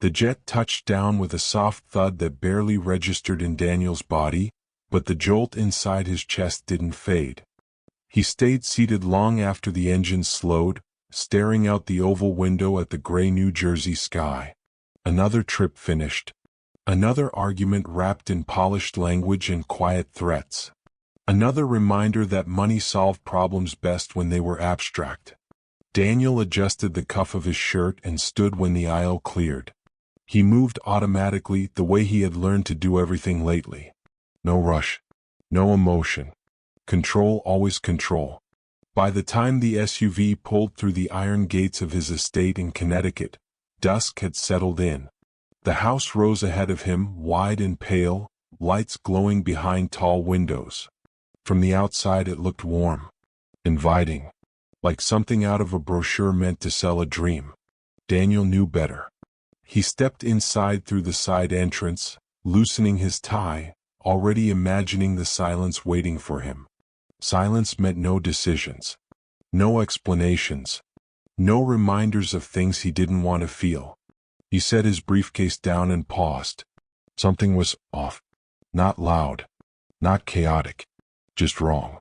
The jet touched down with a soft thud that barely registered in Daniel's body, but the jolt inside his chest didn't fade. He stayed seated long after the engine slowed, staring out the oval window at the gray New Jersey sky. Another trip finished. Another argument wrapped in polished language and quiet threats. Another reminder that money solved problems best when they were abstract. Daniel adjusted the cuff of his shirt and stood when the aisle cleared. He moved automatically, the way he had learned to do everything lately. No rush. No emotion. Control, always control. By the time the SUV pulled through the iron gates of his estate in Connecticut, dusk had settled in. The house rose ahead of him, wide and pale, lights glowing behind tall windows. From the outside it looked warm, inviting, like something out of a brochure meant to sell a dream. Daniel knew better. He stepped inside through the side entrance, loosening his tie, already imagining the silence waiting for him. Silence meant no decisions, no explanations, no reminders of things he didn't want to feel. He set his briefcase down and paused. Something was off. Not loud, not chaotic, just wrong.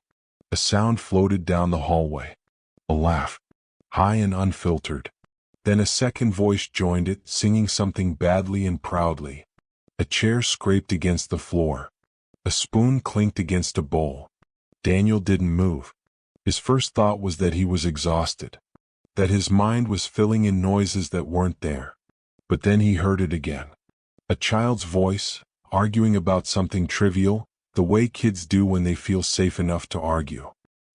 A sound floated down the hallway. A laugh, high and unfiltered. Then a second voice joined it, singing something badly and proudly. A chair scraped against the floor. A spoon clinked against a bowl. Daniel didn't move. His first thought was that he was exhausted, that his mind was filling in noises that weren't there. But then he heard it again. A child's voice, arguing about something trivial, the way kids do when they feel safe enough to argue.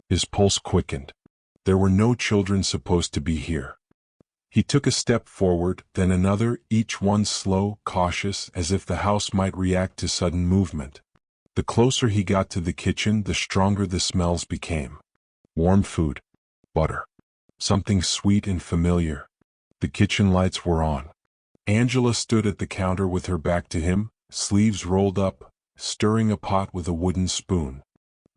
His pulse quickened. There were no children supposed to be here. He took a step forward, then another, each one slow, cautious, as if the house might react to sudden movement. The closer he got to the kitchen, the stronger the smells became. Warm food. Butter. Something sweet and familiar. The kitchen lights were on. Angela stood at the counter with her back to him, sleeves rolled up, stirring a pot with a wooden spoon.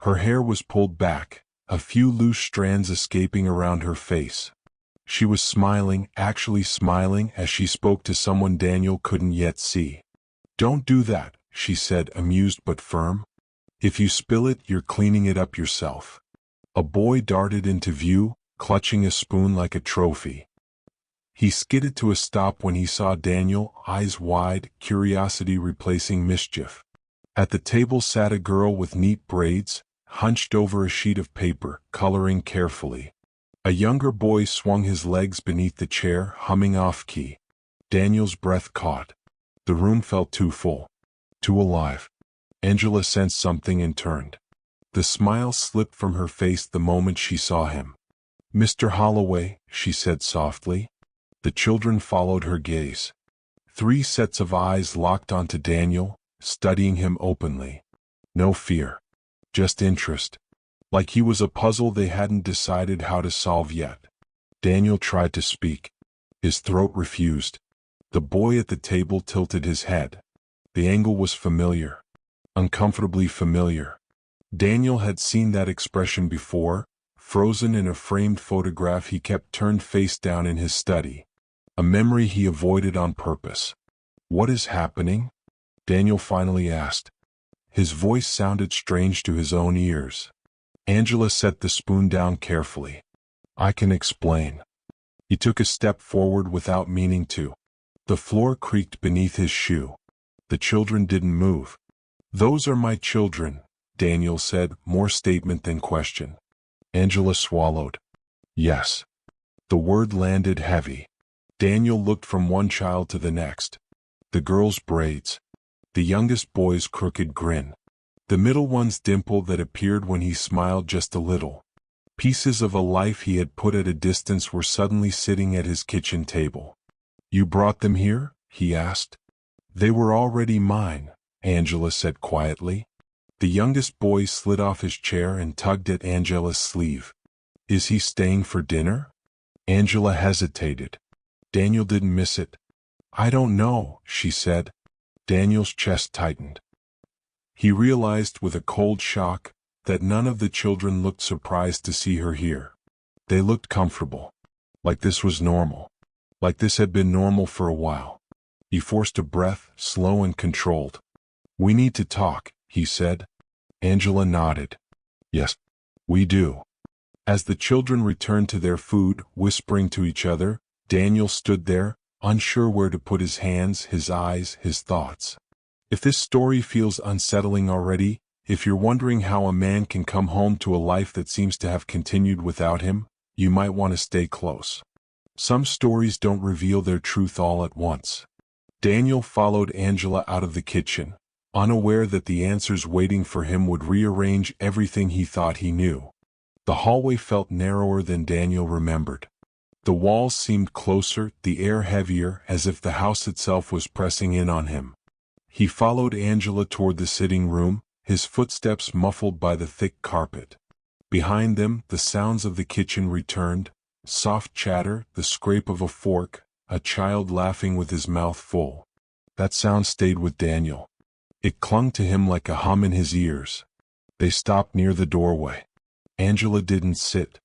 Her hair was pulled back, a few loose strands escaping around her face. She was smiling, actually smiling, as she spoke to someone Daniel couldn't yet see. "Don't do that," she said, amused but firm. "If you spill it, you're cleaning it up yourself." A boy darted into view, clutching a spoon like a trophy. He skidded to a stop when he saw Daniel, eyes wide, curiosity replacing mischief. At the table sat a girl with neat braids, hunched over a sheet of paper, coloring carefully. A younger boy swung his legs beneath the chair, humming off-key. Daniel's breath caught. The room felt too full, too alive. Angela sensed something and turned. The smile slipped from her face the moment she saw him. "Mr. Holloway," she said softly. The children followed her gaze. 3 sets of eyes locked onto Daniel, studying him openly. No fear, just interest. Like he was a puzzle they hadn't decided how to solve yet. Daniel tried to speak. His throat refused. The boy at the table tilted his head. The angle was familiar. Uncomfortably familiar. Daniel had seen that expression before, frozen in a framed photograph he kept turned face down in his study. A memory he avoided on purpose. "What is happening?" Daniel finally asked. His voice sounded strange to his own ears. Angela set the spoon down carefully. "I can explain." He took a step forward without meaning to. The floor creaked beneath his shoe. The children didn't move. "Those are my children," Daniel said, more statement than question. Angela swallowed. "Yes." The word landed heavy. Daniel looked from one child to the next. The girl's braids. The youngest boy's crooked grin. The middle one's dimple that appeared when he smiled just a little. Pieces of a life he had put at a distance were suddenly sitting at his kitchen table. "You brought them here?" he asked. "They were already mine," Angela said quietly. The youngest boy slid off his chair and tugged at Angela's sleeve. "Is he staying for dinner?" Angela hesitated. Daniel didn't miss it. "I don't know," she said. Daniel's chest tightened. He realized with a cold shock that none of the children looked surprised to see her here. They looked comfortable. Like this was normal. Like this had been normal for a while. He forced a breath, slow and controlled. "We need to talk," he said. Angela nodded. "Yes, we do." As the children returned to their food, whispering to each other, Daniel stood there, unsure where to put his hands, his eyes, his thoughts. If this story feels unsettling already, if you're wondering how a man can come home to a life that seems to have continued without him, you might want to stay close. Some stories don't reveal their truth all at once. Daniel followed Angela out of the kitchen, unaware that the answers waiting for him would rearrange everything he thought he knew. The hallway felt narrower than Daniel remembered. The walls seemed closer, the air heavier, as if the house itself was pressing in on him. He followed Angela toward the sitting room, his footsteps muffled by the thick carpet. Behind them, the sounds of the kitchen returned, soft chatter, the scrape of a fork, a child laughing with his mouth full. That sound stayed with Daniel. It clung to him like a hum in his ears. They stopped near the doorway. Angela didn't sit.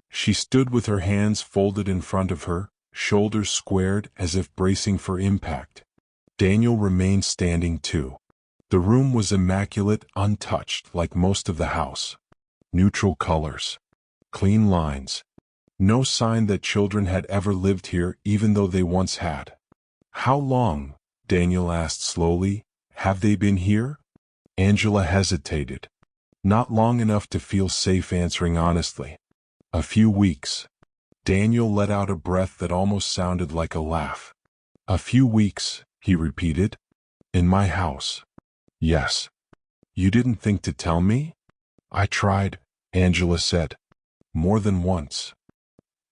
She stood with her hands folded in front of her, shoulders squared as if bracing for impact. Daniel remained standing too. The room was immaculate, untouched, like most of the house. Neutral colors. Clean lines. No sign that children had ever lived here, even though they once had. "How long?" Daniel asked slowly. "Have they been here?" Angela hesitated. Not long enough to feel safe answering honestly. "A few weeks." Daniel let out a breath that almost sounded like a laugh. "A few weeks," he repeated. "In my house." "Yes." "You didn't think to tell me?" "I tried," Angela said. "More than once."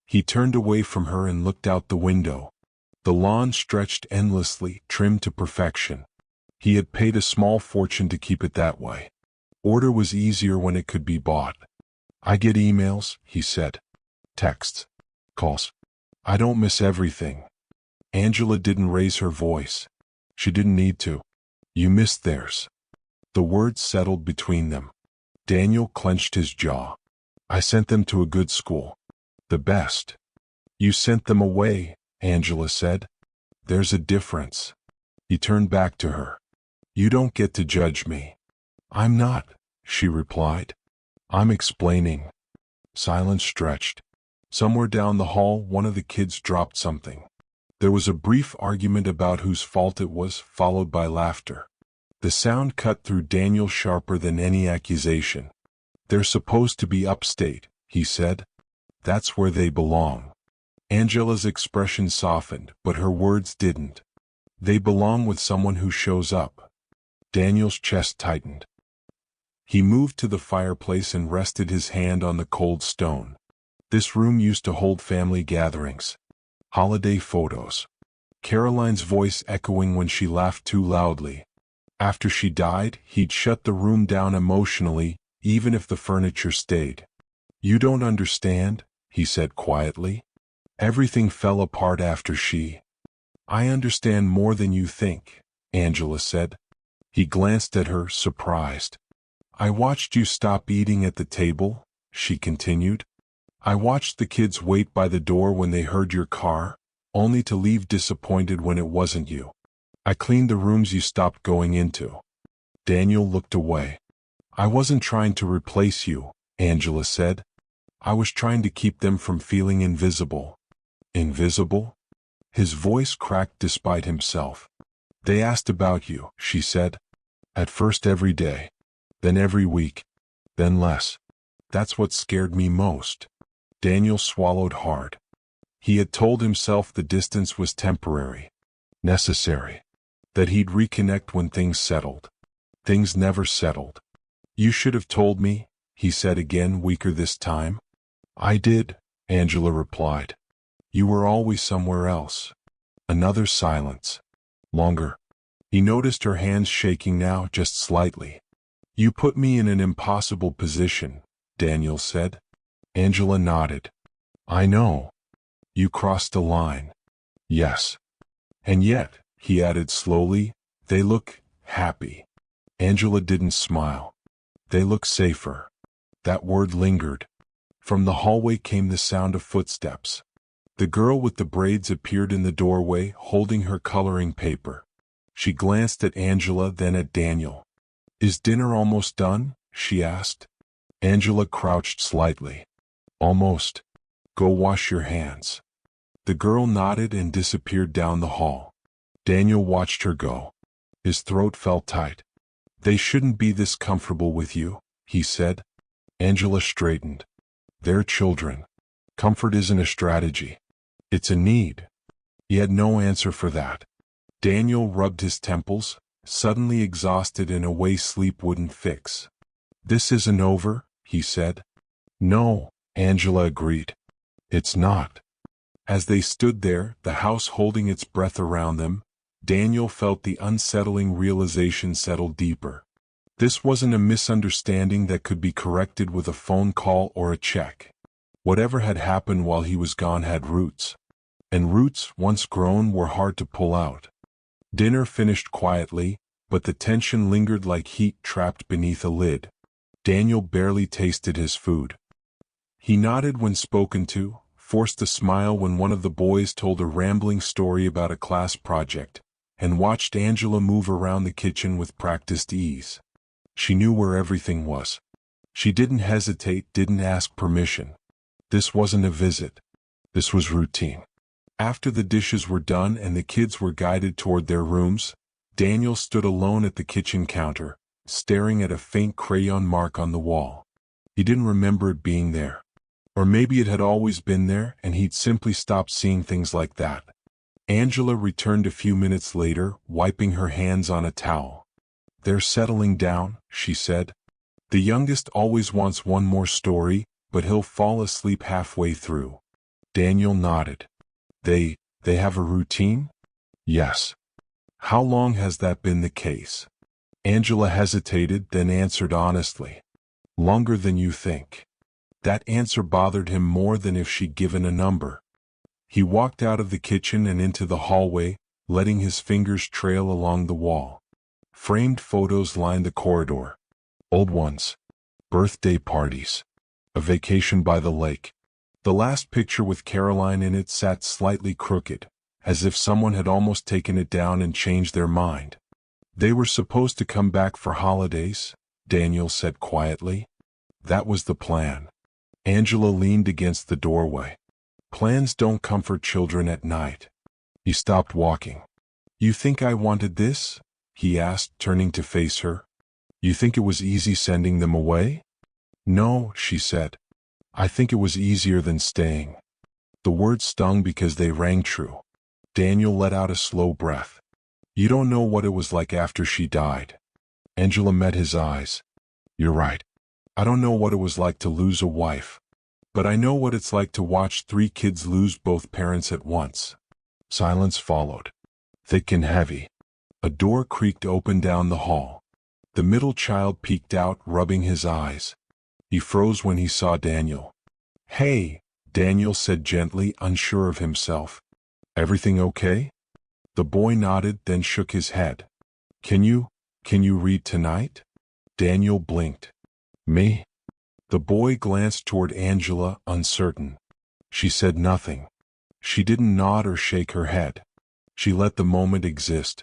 He turned away from her and looked out the window. The lawn stretched endlessly, trimmed to perfection. He had paid a small fortune to keep it that way. Order was easier when it could be bought. "I get emails," he said. "Texts. Calls. I don't miss everything." Angela didn't raise her voice. She didn't need to. "You missed theirs." The words settled between them. Daniel clenched his jaw. "I sent them to a good school. The best." "You sent them away," Angela said. "There's a difference." He turned back to her. "You don't get to judge me." "I'm not," she replied. "I'm explaining." Silence stretched. Somewhere down the hall, one of the kids dropped something. There was a brief argument about whose fault it was, followed by laughter. The sound cut through Daniel sharper than any accusation. "They're supposed to be upstate," he said. "That's where they belong." Angela's expression softened, but her words didn't. "They belong with someone who shows up." Daniel's chest tightened. He moved to the fireplace and rested his hand on the cold stone. This room used to hold family gatherings. Holiday photos. Caroline's voice echoing when she laughed too loudly. After she died, he'd shut the room down emotionally, even if the furniture stayed. "You don't understand," he said quietly. "Everything fell apart after she." "I understand more than you think," Angela said. He glanced at her, surprised. "I watched you stop eating at the table," she continued. "I watched the kids wait by the door when they heard your car, only to leave disappointed when it wasn't you. I cleaned the rooms you stopped going into." Daniel looked away. "I wasn't trying to replace you," Angela said. "I was trying to keep them from feeling invisible." "Invisible?" His voice cracked despite himself. "They asked about you," she said. "At first every day. Then every week. Then less. That's what scared me most." Daniel swallowed hard. He had told himself the distance was temporary. Necessary. That he'd reconnect when things settled. Things never settled. "You should have told me," he said again, weaker this time. "I did," Angela replied. "You were always somewhere else." Another silence. Longer. He noticed her hands shaking now, just slightly. "You put me in an impossible position," Daniel said. Angela nodded. "I know. You crossed a line." "Yes. And yet," he added slowly, "they look happy." Angela didn't smile. "They look safer." That word lingered. From the hallway came the sound of footsteps. The girl with the braids appeared in the doorway, holding her coloring paper. She glanced at Angela, then at Daniel. "Is dinner almost done?" she asked. Angela crouched slightly. "Almost. Go wash your hands." The girl nodded and disappeared down the hall. Daniel watched her go. His throat felt tight. "They shouldn't be this comfortable with you," he said. Angela straightened. "They're children. Comfort isn't a strategy. It's a need." He had no answer for that. Daniel rubbed his temples, suddenly exhausted in a way sleep wouldn't fix. "This isn't over," he said. "No," Angela agreed. "It's not." As they stood there, the house holding its breath around them, Daniel felt the unsettling realization settle deeper. This wasn't a misunderstanding that could be corrected with a phone call or a check. Whatever had happened while he was gone had roots. And roots, once grown, were hard to pull out. Dinner finished quietly, but the tension lingered like heat trapped beneath a lid. Daniel barely tasted his food. He nodded when spoken to, forced a smile when one of the boys told a rambling story about a class project, and watched Angela move around the kitchen with practiced ease. She knew where everything was. She didn't hesitate, didn't ask permission. This wasn't a visit. This was routine. After the dishes were done and the kids were guided toward their rooms, Daniel stood alone at the kitchen counter, staring at a faint crayon mark on the wall. He didn't remember it being there. Or maybe it had always been there and he'd simply stopped seeing things like that. Angela returned a few minutes later, wiping her hands on a towel. "They're settling down," she said. "The youngest always wants one more story, but he'll fall asleep halfway through." Daniel nodded. They have a routine?" "Yes." "How long has that been the case?" Angela hesitated, then answered honestly. "Longer than you think." That answer bothered him more than if she'd given a number. He walked out of the kitchen and into the hallway, letting his fingers trail along the wall. Framed photos lined the corridor. Old ones. Birthday parties. A vacation by the lake. The last picture with Caroline in it sat slightly crooked, as if someone had almost taken it down and changed their mind. "They were supposed to come back for holidays," Daniel said quietly. "That was the plan." Angela leaned against the doorway. "Plans don't comfort children at night." He stopped walking. "You think I wanted this?" he asked, turning to face her. "You think it was easy sending them away?" "No," she said. "I think it was easier than staying." The words stung because they rang true. Daniel let out a slow breath. "You don't know what it was like after she died." Angela met his eyes. "You're right. I don't know what it was like to lose a wife. But I know what it's like to watch 3 kids lose both parents at once." Silence followed. Thick and heavy. A door creaked open down the hall. The middle child peeked out, rubbing his eyes. He froze when he saw Daniel. "Hey," Daniel said gently, unsure of himself. "Everything okay?" The boy nodded, then shook his head. Can you read tonight?" Daniel blinked. "Me?" The boy glanced toward Angela, uncertain. She said nothing. She didn't nod or shake her head. She let the moment exist.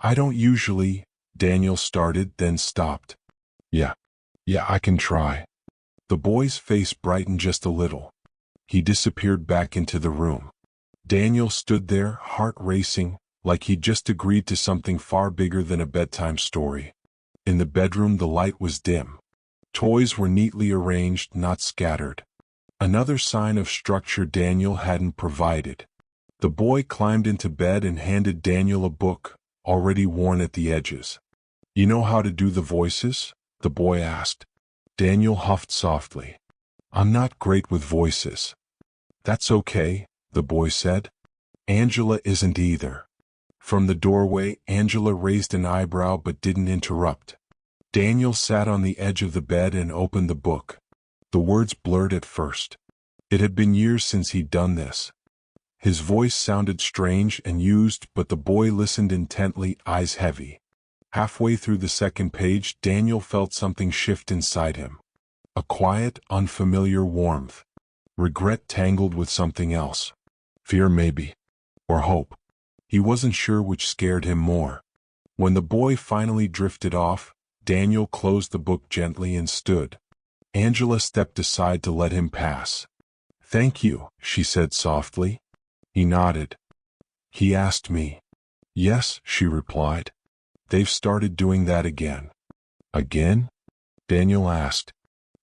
"I don't usually," Daniel started, then stopped. Yeah, I can try." The boy's face brightened just a little. He disappeared back into the room. Daniel stood there, heart racing, like he'd just agreed to something far bigger than a bedtime story. In the bedroom the light was dim. Toys were neatly arranged, not scattered. Another sign of structure Daniel hadn't provided. The boy climbed into bed and handed Daniel a book, already worn at the edges. "You know how to do the voices?" the boy asked. Daniel huffed softly. "I'm not great with voices." "That's okay," the boy said. "Angela isn't either." From the doorway, Angela raised an eyebrow but didn't interrupt. Daniel sat on the edge of the bed and opened the book. The words blurred at first. It had been years since he'd done this. His voice sounded strange and used, but the boy listened intently, eyes heavy. Halfway through the second page, Daniel felt something shift inside him. A quiet, unfamiliar warmth. Regret tangled with something else. Fear maybe. Or hope. He wasn't sure which scared him more. When the boy finally drifted off, Daniel closed the book gently and stood. Angela stepped aside to let him pass. "Thank you," she said softly. He nodded. "He asked me." "Yes," she replied. "They've started doing that again." "Again?" Daniel asked.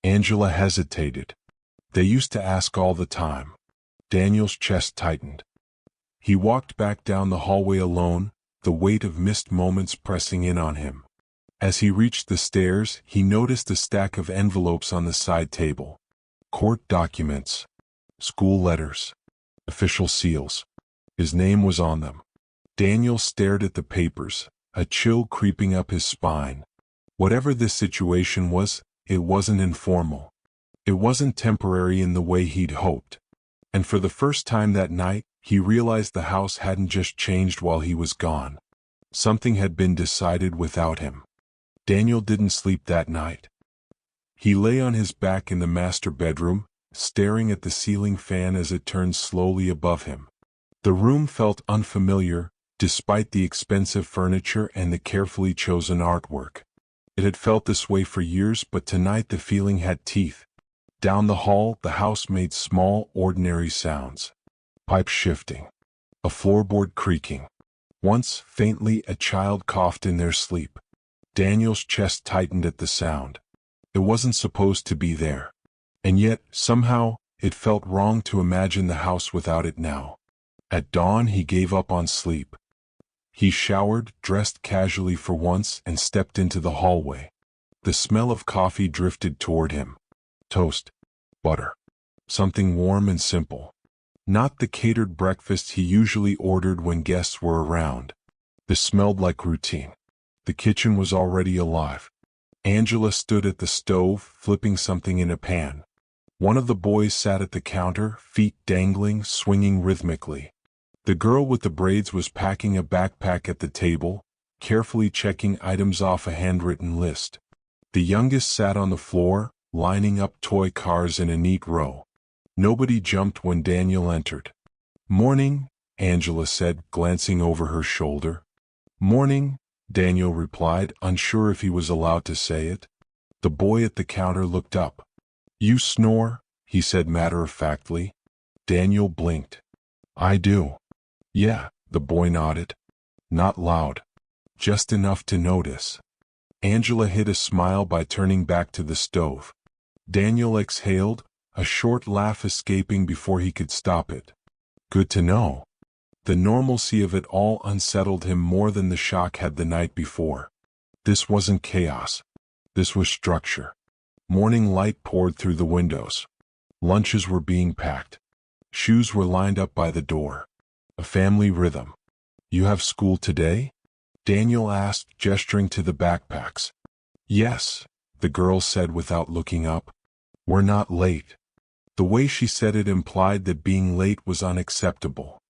Angela hesitated. "They used to ask all the time." Daniel's chest tightened. He walked back down the hallway alone, the weight of missed moments pressing in on him. As he reached the stairs, he noticed a stack of envelopes on the side table. Court documents, school letters, official seals. His name was on them. Daniel stared at the papers, a chill creeping up his spine. Whatever this situation was, it wasn't informal. It wasn't temporary in the way he'd hoped. And for the first time that night, he realized the house hadn't just changed while he was gone. Something had been decided without him. Daniel didn't sleep that night. He lay on his back in the master bedroom, staring at the ceiling fan as it turned slowly above him. The room felt unfamiliar, despite the expensive furniture and the carefully chosen artwork. It had felt this way for years, but tonight the feeling had teeth. Down the hall, the house made small, ordinary sounds. Pipes shifting. A floorboard creaking. Once, faintly, a child coughed in their sleep. Daniel's chest tightened at the sound. It wasn't supposed to be there. And yet, somehow, it felt wrong to imagine the house without it now. At dawn, he gave up on sleep. He showered, dressed casually for once, and stepped into the hallway. The smell of coffee drifted toward him. Toast. Butter. Something warm and simple. Not the catered breakfast he usually ordered when guests were around. This smelled like routine. The kitchen was already alive. Angela stood at the stove, flipping something in a pan. One of the boys sat at the counter, feet dangling, swinging rhythmically. The girl with the braids was packing a backpack at the table, carefully checking items off a handwritten list. The youngest sat on the floor, lining up toy cars in a neat row. Nobody jumped when Daniel entered. "Morning," Angela said, glancing over her shoulder. "Morning," Daniel replied, unsure if he was allowed to say it. The boy at the counter looked up. "You snore?" he said matter-of-factly. Daniel blinked. "I do." "Yeah," the boy nodded. "Not loud. Just enough to notice." Angela hid a smile by turning back to the stove. Daniel exhaled, a short laugh escaping before he could stop it. Good to know. The normalcy of it all unsettled him more than the shock had the night before. This wasn't chaos. This was structure. Morning light poured through the windows. Lunches were being packed. Shoes were lined up by the door. A family rhythm. "You have school today?" Daniel asked, gesturing to the backpacks. "Yes," the girl said without looking up. "We're not late." The way she said it implied that being late was unacceptable.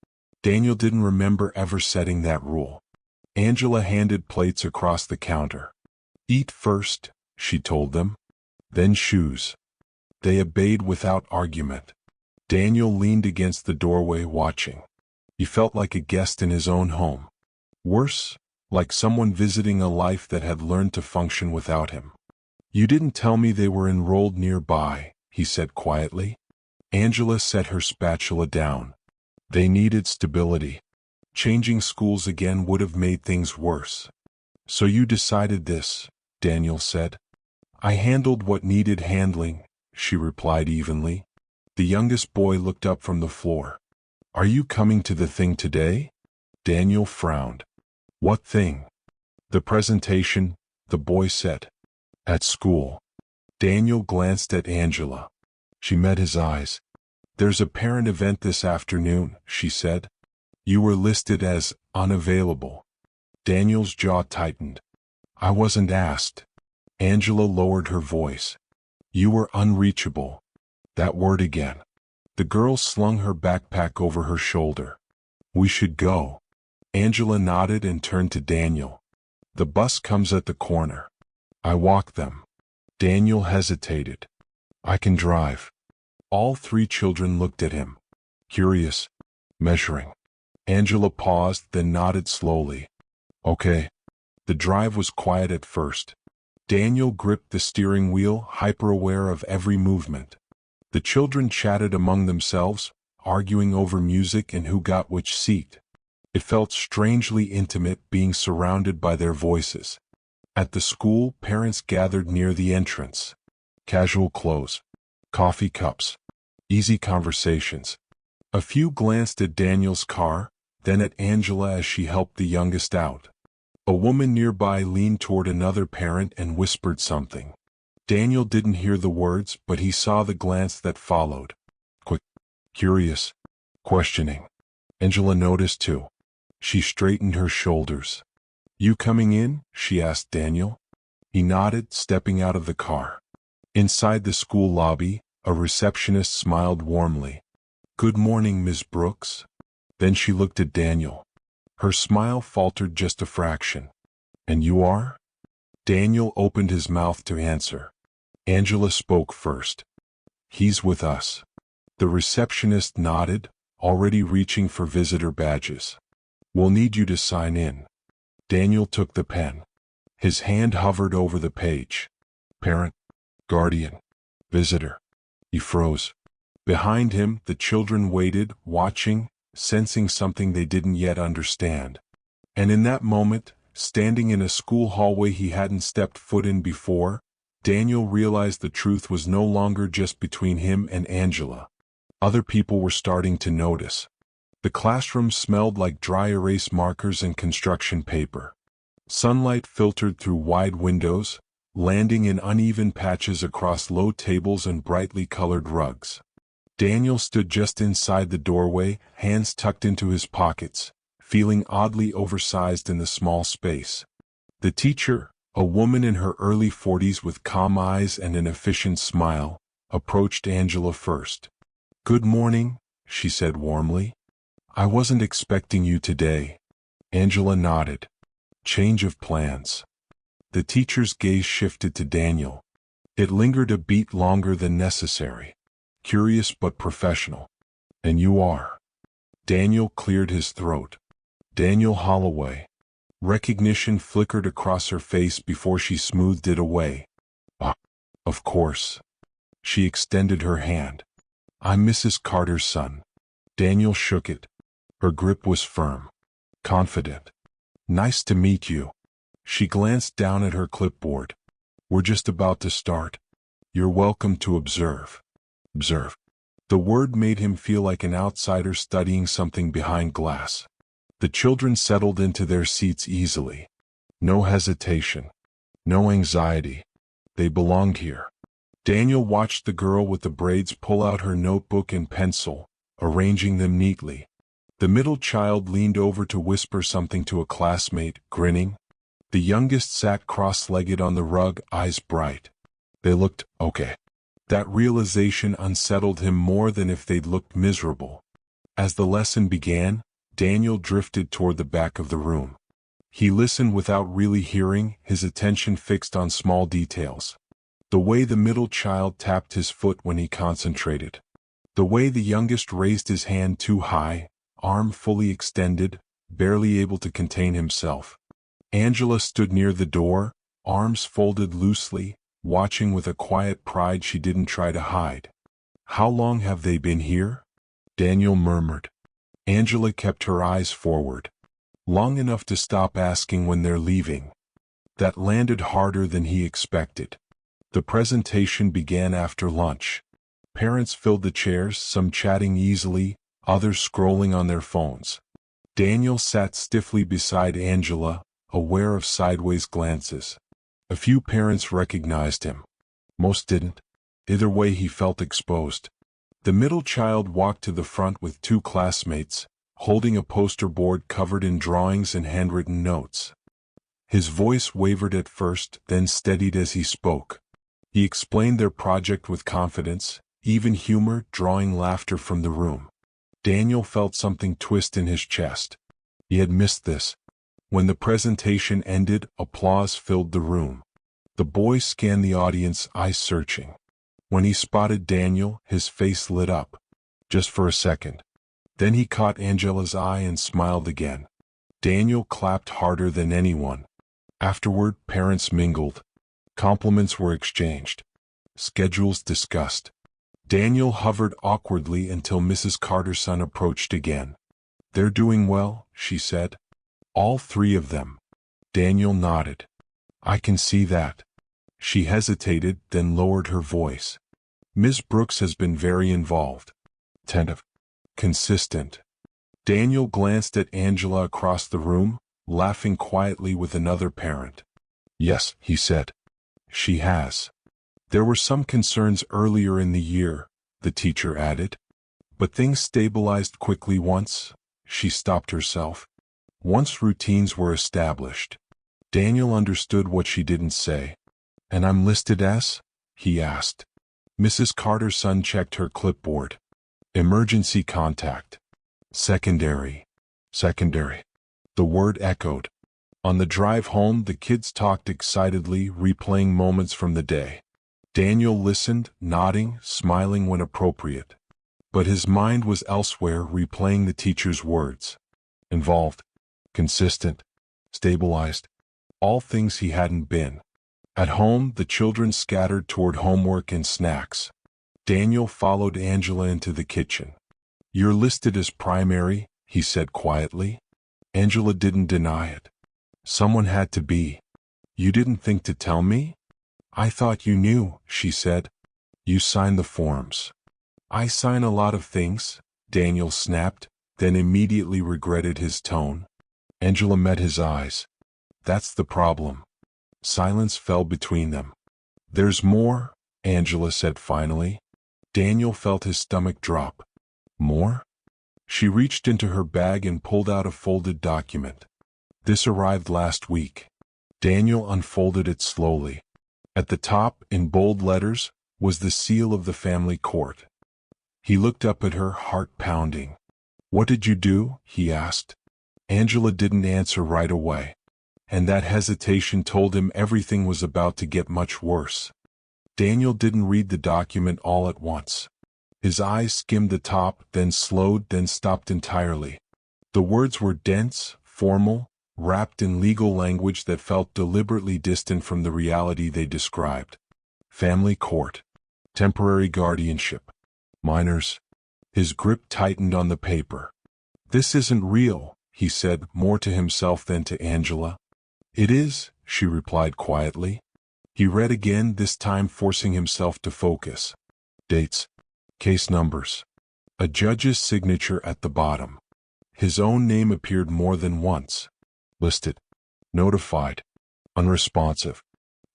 Daniel didn't remember ever setting that rule. Angela handed plates across the counter. "Eat first," she told them. "Then shoes." They obeyed without argument. Daniel leaned against the doorway watching. He felt like a guest in his own home. Worse, like someone visiting a life that had learned to function without him. "You didn't tell me they were enrolled nearby," he said quietly. Angela set her spatula down. They needed stability. Changing schools again would have made things worse. "So you decided this," Daniel said. "I handled what needed handling," she replied evenly. The youngest boy looked up from the floor. "Are you coming to the thing today?" Daniel frowned. "What thing?" "The presentation," the boy said. "At school." Daniel glanced at Angela. She met his eyes. "There's a parent event this afternoon," she said. "You were listed as unavailable." Daniel's jaw tightened. "I wasn't asked." Angela lowered her voice. "You were unreachable." That word again. The girl slung her backpack over her shoulder. "We should go." Angela nodded and turned to Daniel. "The bus comes at the corner." "I walk them." Daniel hesitated. "I can drive." All three children looked at him. Curious. Measuring. Angela paused, then nodded slowly. Okay. The drive was quiet at first. Daniel gripped the steering wheel, hyper-aware of every movement. The children chatted among themselves, arguing over music and who got which seat. It felt strangely intimate being surrounded by their voices. At the school, parents gathered near the entrance. Casual clothes, coffee cups, easy conversations. A few glanced at Daniel's car, then at Angela as she helped the youngest out. A woman nearby leaned toward another parent and whispered something. Daniel didn't hear the words, but he saw the glance that followed. Quick, curious, questioning. Angela noticed too. She straightened her shoulders. You coming in? She asked Daniel. He nodded, stepping out of the car. Inside the school lobby, a receptionist smiled warmly. Good morning, Miss Brooks. Then she looked at Daniel. Her smile faltered just a fraction. And you are? Daniel opened his mouth to answer. Angela spoke first. He's with us. The receptionist nodded, already reaching for visitor badges. We'll need you to sign in. Daniel took the pen. His hand hovered over the page. Parent, guardian, visitor. He froze. Behind him, the children waited, watching, sensing something they didn't yet understand. And in that moment, standing in a school hallway he hadn't stepped foot in before, Daniel realized the truth was no longer just between him and Angela. Other people were starting to notice. The classroom smelled like dry erase markers and construction paper. Sunlight filtered through wide windows, landing in uneven patches across low tables and brightly colored rugs. Daniel stood just inside the doorway, hands tucked into his pockets, feeling oddly oversized in the small space. The teacher, a woman in her early 40s with calm eyes and an efficient smile, approached Angela first. Good morning, she said warmly. I wasn't expecting you today. Angela nodded. Change of plans. The teacher's gaze shifted to Daniel. It lingered a beat longer than necessary. Curious but professional. And you are? Daniel cleared his throat. Daniel Holloway. Recognition flickered across her face before she smoothed it away. Ah, of course. She extended her hand. I'm Mrs. Carter's son. Daniel shook it. Her grip was firm. Confident. Nice to meet you. She glanced down at her clipboard. We're just about to start. You're welcome to observe. Observe. The word made him feel like an outsider studying something behind glass. The children settled into their seats easily. No hesitation. No anxiety. They belonged here. Daniel watched the girl with the braids pull out her notebook and pencil, arranging them neatly. The middle child leaned over to whisper something to a classmate, grinning. The youngest sat cross-legged on the rug, eyes bright. They looked okay. That realization unsettled him more than if they'd looked miserable. As the lesson began, Daniel drifted toward the back of the room. He listened without really hearing, his attention fixed on small details. The way the middle child tapped his foot when he concentrated. The way the youngest raised his hand too high, arm fully extended, barely able to contain himself. Angela stood near the door, arms folded loosely, watching with a quiet pride she didn't try to hide. How long have they been here? Daniel murmured. Angela kept her eyes forward. Long enough to stop asking when they're leaving. That landed harder than he expected. The presentation began after lunch. Parents filled the chairs, some chatting easily, others scrolling on their phones. Daniel sat stiffly beside Angela, aware of sideways glances. A few parents recognized him. Most didn't. Either way he felt exposed. The middle child walked to the front with two classmates, holding a poster board covered in drawings and handwritten notes. His voice wavered at first, then steadied as he spoke. He explained their project with confidence, even humor, drawing laughter from the room. Daniel felt something twist in his chest. He had missed this. When the presentation ended, applause filled the room. The boy scanned the audience, eyes searching. When he spotted Daniel, his face lit up. Just for a second. Then he caught Angela's eye and smiled again. Daniel clapped harder than anyone. Afterward, parents mingled. Compliments were exchanged. Schedules discussed. Daniel hovered awkwardly until Mrs. Carterson approached again. "They're doing well," she said. "All three of them." Daniel nodded. "I can see that." She hesitated, then lowered her voice. "Miss Brooks has been very involved. Attentive. Consistent." Daniel glanced at Angela across the room, laughing quietly with another parent. "Yes," he said. "She has." "There were some concerns earlier in the year," the teacher added. "But things stabilized quickly once." She stopped herself. "Once routines were established." Daniel understood what she didn't say. "And I'm listed as?" he asked. Mrs. Carterson checked her clipboard. "Emergency contact. Secondary." Secondary. The word echoed. On the drive home, the kids talked excitedly, replaying moments from the day. Daniel listened, nodding, smiling when appropriate. But his mind was elsewhere, replaying the teacher's words. Involved. Consistent. Stabilized. All things he hadn't been. At home, the children scattered toward homework and snacks. Daniel followed Angela into the kitchen. "You're listed as primary," he said quietly. Angela didn't deny it. "Someone had to be." "You didn't think to tell me?" "I thought you knew," she said. "You signed the forms." "I sign a lot of things," Daniel snapped, then immediately regretted his tone. Angela met his eyes. "That's the problem." Silence fell between them. "There's more," Angela said finally. Daniel felt his stomach drop. "More?" She reached into her bag and pulled out a folded document. "This arrived last week." Daniel unfolded it slowly. At the top, in bold letters, was the seal of the family court. He looked up at her, heart pounding. "What did you do?" he asked. Angela didn't answer right away. And that hesitation told him everything was about to get much worse. Daniel didn't read the document all at once. His eyes skimmed the top, then slowed, then stopped entirely. The words were dense, formal, wrapped in legal language that felt deliberately distant from the reality they described. Family court. Temporary guardianship. Minors. His grip tightened on the paper. "This isn't real," he said, more to himself than to Angela. "It is," she replied quietly. He read again, this time forcing himself to focus. Dates. Case numbers. A judge's signature at the bottom. His own name appeared more than once. Listed. Notified. Unresponsive.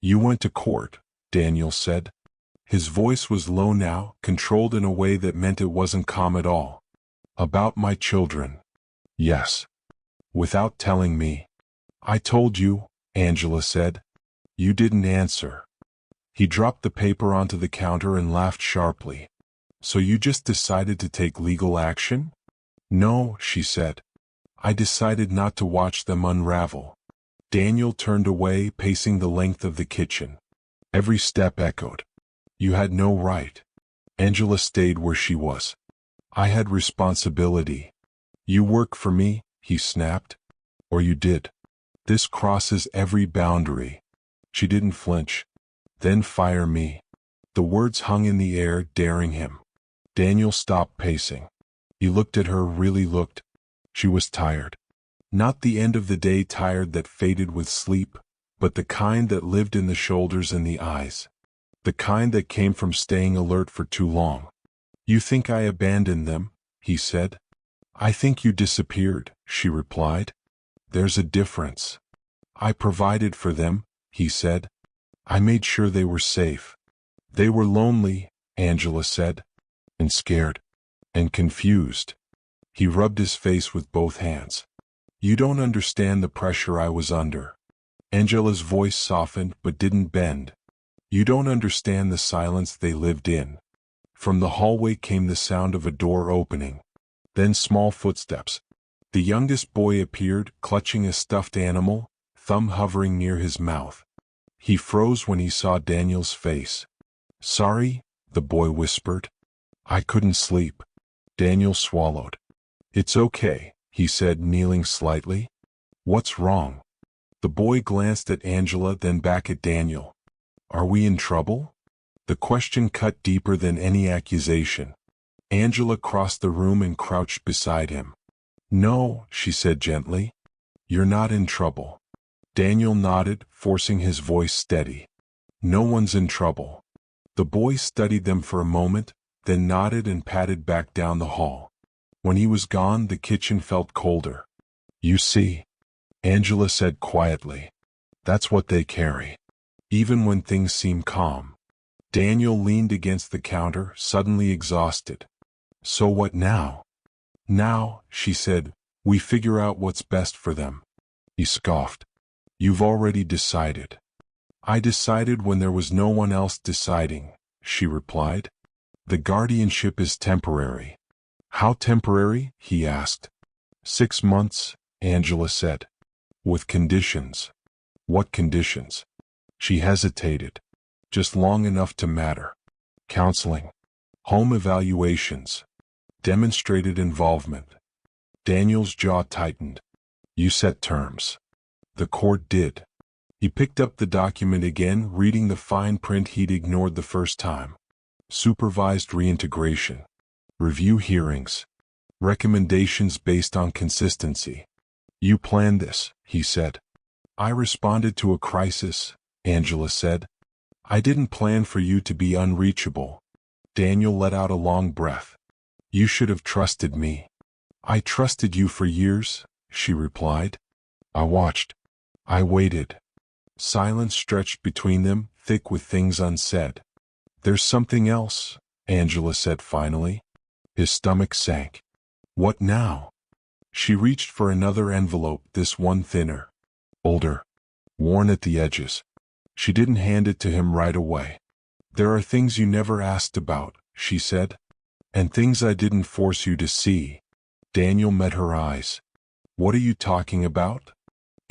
"You went to court," Daniel said. His voice was low now, controlled in a way that meant it wasn't calm at all. "About my children." "Yes." "Without telling me." "I told you," Angela said. "You didn't answer." He dropped the paper onto the counter and laughed sharply. "So you just decided to take legal action?" "No," she said. "I decided not to watch them unravel." Daniel turned away, pacing the length of the kitchen. Every step echoed. "You had no right." Angela stayed where she was. "I had responsibility." "You work for me," he snapped. "Or you did. This crosses every boundary." She didn't flinch. "Then fire me." The words hung in the air, daring him. Daniel stopped pacing. He looked at her, really looked. She was tired. Not the end of the day tired that faded with sleep, but the kind that lived in the shoulders and the eyes. The kind that came from staying alert for too long. "You think I abandoned them," he said. "I think you disappeared," she replied. "There's a difference." "I provided for them," he said. "I made sure they were safe." "They were lonely," Angela said. "And scared. And confused." He rubbed his face with both hands. "You don't understand the pressure I was under." Angela's voice softened but didn't bend. "You don't understand the silence they lived in." From the hallway came the sound of a door opening. Then small footsteps. The youngest boy appeared, clutching a stuffed animal, thumb hovering near his mouth. He froze when he saw Daniel's face. "Sorry," the boy whispered. "I couldn't sleep." Daniel swallowed. It's okay, he said, kneeling slightly. What's wrong? The boy glanced at Angela, then back at Daniel. Are we in trouble? The question cut deeper than any accusation. Angela crossed the room and crouched beside him. No, she said gently. You're not in trouble. Daniel nodded, forcing his voice steady. No one's in trouble. The boy studied them for a moment, then nodded and padded back down the hall. When he was gone, the kitchen felt colder. You see, Angela said quietly. That's what they carry. Even when things seem calm. Daniel leaned against the counter, suddenly exhausted. So what now? Now, she said, we figure out what's best for them. He scoffed. You've already decided. I decided when there was no one else deciding, she replied. The guardianship is temporary. How temporary? He asked. 6 months, Angela said. With conditions. What conditions? She hesitated. Just long enough to matter. Counseling. Home evaluations. Demonstrated involvement. Daniel's jaw tightened. You set terms. The court did. He picked up the document again, reading the fine print he'd ignored the first time. Supervised reintegration. Review hearings. Recommendations based on consistency. You planned this, he said. I responded to a crisis, Angela said. I didn't plan for you to be unreachable. Daniel let out a long breath. You should have trusted me. I trusted you for years, she replied. I watched. I waited. Silence stretched between them, thick with things unsaid. There's something else, Angela said finally. His stomach sank. What now? She reached for another envelope, this one thinner. Older. Worn at the edges. She didn't hand it to him right away. There are things you never asked about, she said. And things I didn't force you to see. Daniel met her eyes. What are you talking about?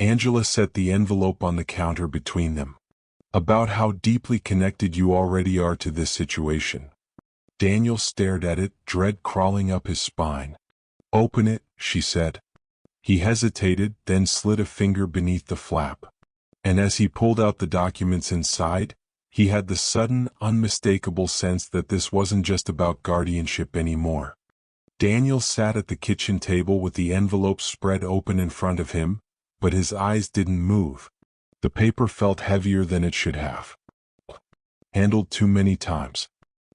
Angela set the envelope on the counter between them. About how deeply connected you already are to this situation. Daniel stared at it, dread crawling up his spine. Open it, she said. He hesitated, then slid a finger beneath the flap. And as he pulled out the documents inside, he had the sudden, unmistakable sense that this wasn't just about guardianship anymore. Daniel sat at the kitchen table with the envelope spread open in front of him, but his eyes didn't move. The paper felt heavier than it should have. Handled too many times.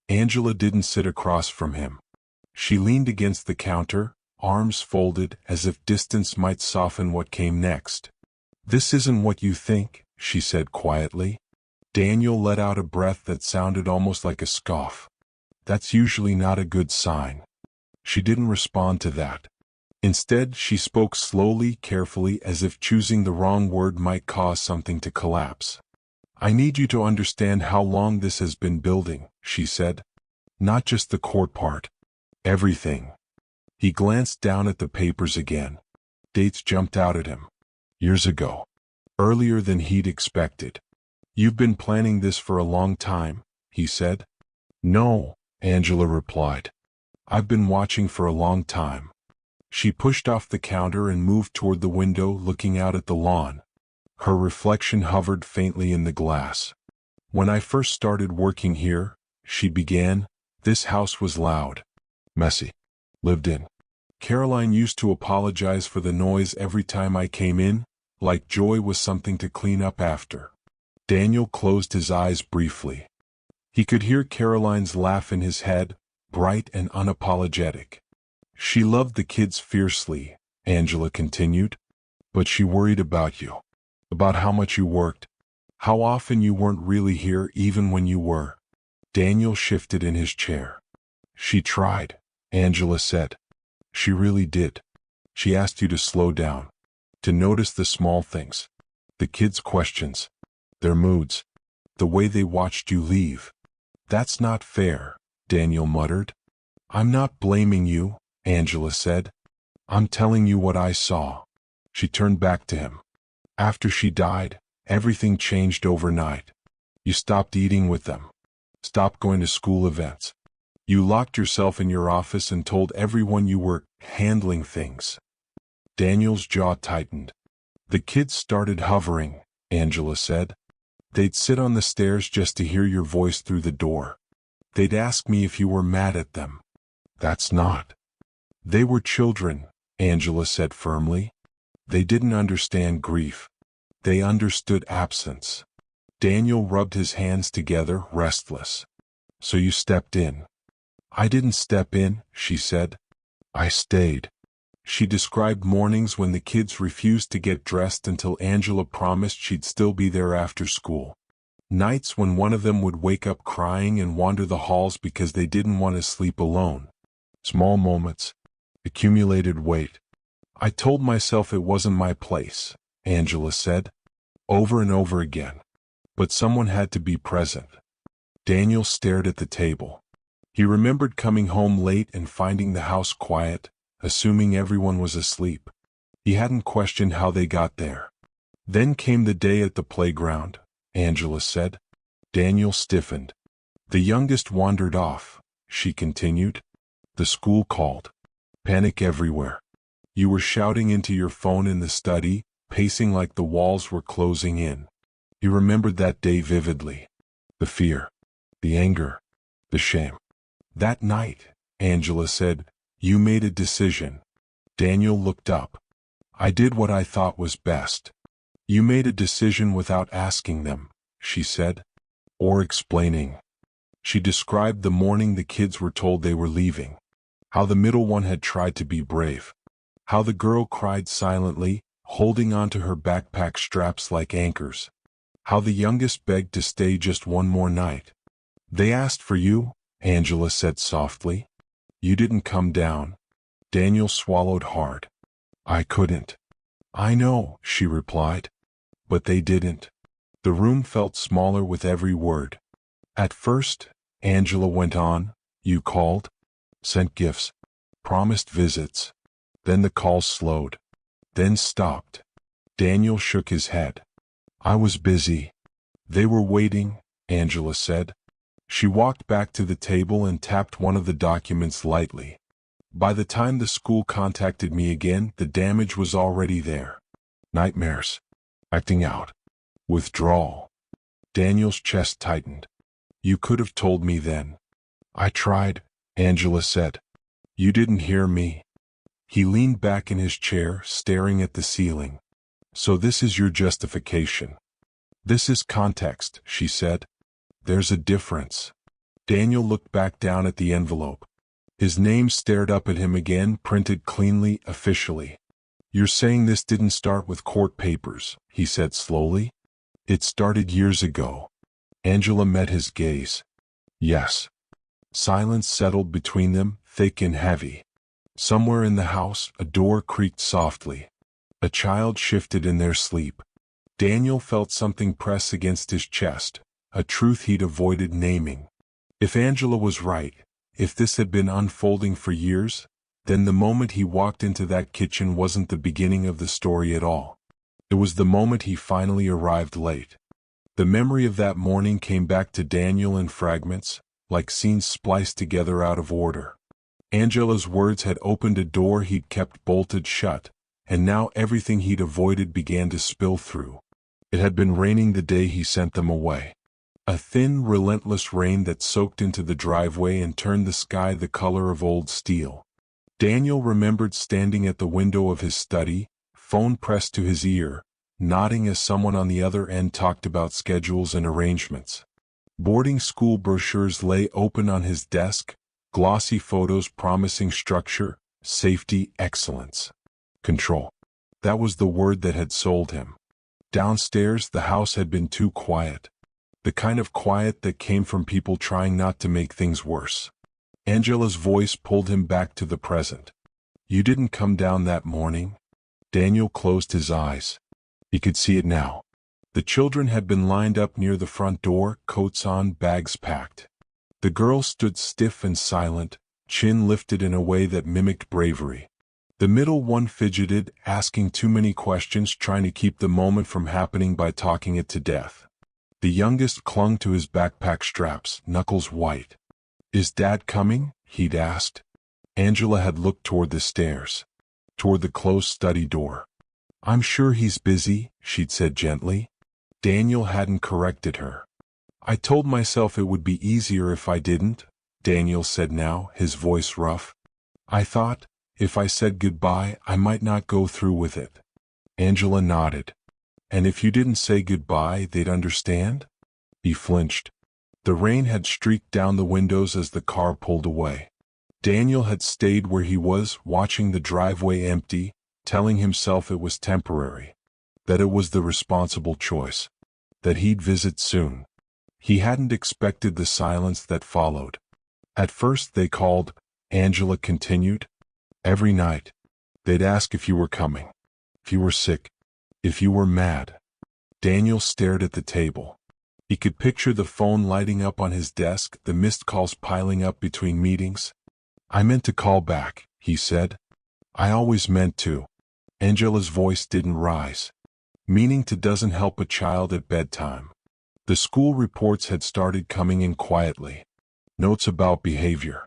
Angela didn't sit across from him. She leaned against the counter, arms folded as if distance might soften what came next. This isn't what you think, she said quietly. Daniel let out a breath that sounded almost like a scoff. That's usually not a good sign. She didn't respond to that. Instead, she spoke slowly, carefully, as if choosing the wrong word might cause something to collapse. I need you to understand how long this has been building, she said. Not just the court part. Everything. He glanced down at the papers again. Dates jumped out at him. Years ago. Earlier than he'd expected. You've been planning this for a long time, he said. No, Angela replied. I've been watching for a long time. She pushed off the counter and moved toward the window, looking out at the lawn. Her reflection hovered faintly in the glass. When I first started working here, she began, this house was loud. Messy. Lived in. Caroline used to apologize for the noise every time I came in, like joy was something to clean up after. Daniel closed his eyes briefly. He could hear Caroline's laugh in his head, bright and unapologetic. She loved the kids fiercely, Angela continued, but she worried about you, about how much you worked, how often you weren't really here even when you were. Daniel shifted in his chair. She tried, Angela said. She really did. She asked you to slow down, to notice the small things, the kids' questions, their moods, the way they watched you leave. That's not fair, Daniel muttered. I'm not blaming you, Angela said. I'm telling you what I saw. She turned back to him. After she died, everything changed overnight. You stopped eating with them. Stopped going to school events. You locked yourself in your office and told everyone you were handling things. Daniel's jaw tightened. The kids started hovering, Angela said. They'd sit on the stairs just to hear your voice through the door. They'd ask me if you were mad at them. That's not. They were children, Angela said firmly. They didn't understand grief. They understood absence. Daniel rubbed his hands together, restless. So you stepped in. I didn't step in, she said. I stayed. She described mornings when the kids refused to get dressed until Angela promised she'd still be there after school. Nights when one of them would wake up crying and wander the halls because they didn't want to sleep alone. Small moments. Accumulated weight. I told myself it wasn't my place, Angela said. Over and over again. But someone had to be present. Daniel stared at the table. He remembered coming home late and finding the house quiet, assuming everyone was asleep. He hadn't questioned how they got there. Then came the day at the playground, Angela said. Daniel stiffened. The youngest wandered off, she continued. The school called. Panic everywhere. You were shouting into your phone in the study, pacing like the walls were closing in. He remembered that day vividly. The fear, the anger, the shame. That night, Angela said, you made a decision. Daniel looked up. I did what I thought was best. You made a decision without asking them, she said. Or explaining. She described the morning the kids were told they were leaving. How the middle one had tried to be brave. How the girl cried silently, holding onto her backpack straps like anchors. How the youngest begged to stay just one more night. They asked for you, Angela said softly. You didn't come down. Daniel swallowed hard. I couldn't. I know, she replied. But they didn't. The room felt smaller with every word. At first, Angela went on, you called, sent gifts, promised visits. Then the calls slowed. Then stopped. Daniel shook his head. I was busy. They were waiting, Angela said. She walked back to the table and tapped one of the documents lightly. By the time the school contacted me again, the damage was already there. Nightmares. Acting out. Withdrawal. Daniel's chest tightened. You could have told me then. I tried, Angela said. You didn't hear me. He leaned back in his chair, staring at the ceiling. So this is your justification. This is context, she said. There's a difference. Daniel looked back down at the envelope. His name stared up at him again, printed cleanly, officially. You're saying this didn't start with court papers, he said slowly. It started years ago. Angela met his gaze. Yes. Silence settled between them, thick and heavy. Somewhere in the house, a door creaked softly. A child shifted in their sleep. Daniel felt something press against his chest, a truth he'd avoided naming. If Angela was right, if this had been unfolding for years, then the moment he walked into that kitchen wasn't the beginning of the story at all. It was the moment he finally arrived late. The memory of that morning came back to Daniel in fragments, like scenes spliced together out of order. Angela's words had opened a door he'd kept bolted shut, and now everything he'd avoided began to spill through. It had been raining the day he sent them away. A thin, relentless rain that soaked into the driveway and turned the sky the color of old steel. Daniel remembered standing at the window of his study, phone pressed to his ear, nodding as someone on the other end talked about schedules and arrangements. Boarding school brochures lay open on his desk, glossy photos promising structure, safety, excellence. Control. That was the word that had sold him. Downstairs, the house had been too quiet. The kind of quiet that came from people trying not to make things worse. Angela's voice pulled him back to the present. You didn't come down that morning? Daniel closed his eyes. He could see it now. The children had been lined up near the front door, coats on, bags packed. The girl stood stiff and silent, chin lifted in a way that mimicked bravery. The middle one fidgeted, asking too many questions, trying to keep the moment from happening by talking it to death. The youngest clung to his backpack straps, knuckles white. "Is Dad coming?" he'd asked. Angela had looked toward the stairs, toward the closed study door. "I'm sure he's busy," she'd said gently. Daniel hadn't corrected her. "I told myself it would be easier if I didn't," Daniel said now, his voice rough. "I thought, if I said goodbye, I might not go through with it." Angela nodded. "And if you didn't say goodbye, they'd understand?" He flinched. The rain had streaked down the windows as the car pulled away. Daniel had stayed where he was, watching the driveway empty, telling himself it was temporary, that it was the responsible choice, that he'd visit soon. He hadn't expected the silence that followed. "At first they called," Angela continued. "Every night. They'd ask if you were coming, if you were sick, if you were mad." Daniel stared at the table. He could picture the phone lighting up on his desk, the missed calls piling up between meetings. "I meant to call back," he said. "I always meant to." Angela's voice didn't rise. "Meaning to doesn't help a child at bedtime." The school reports had started coming in quietly. Notes about behavior,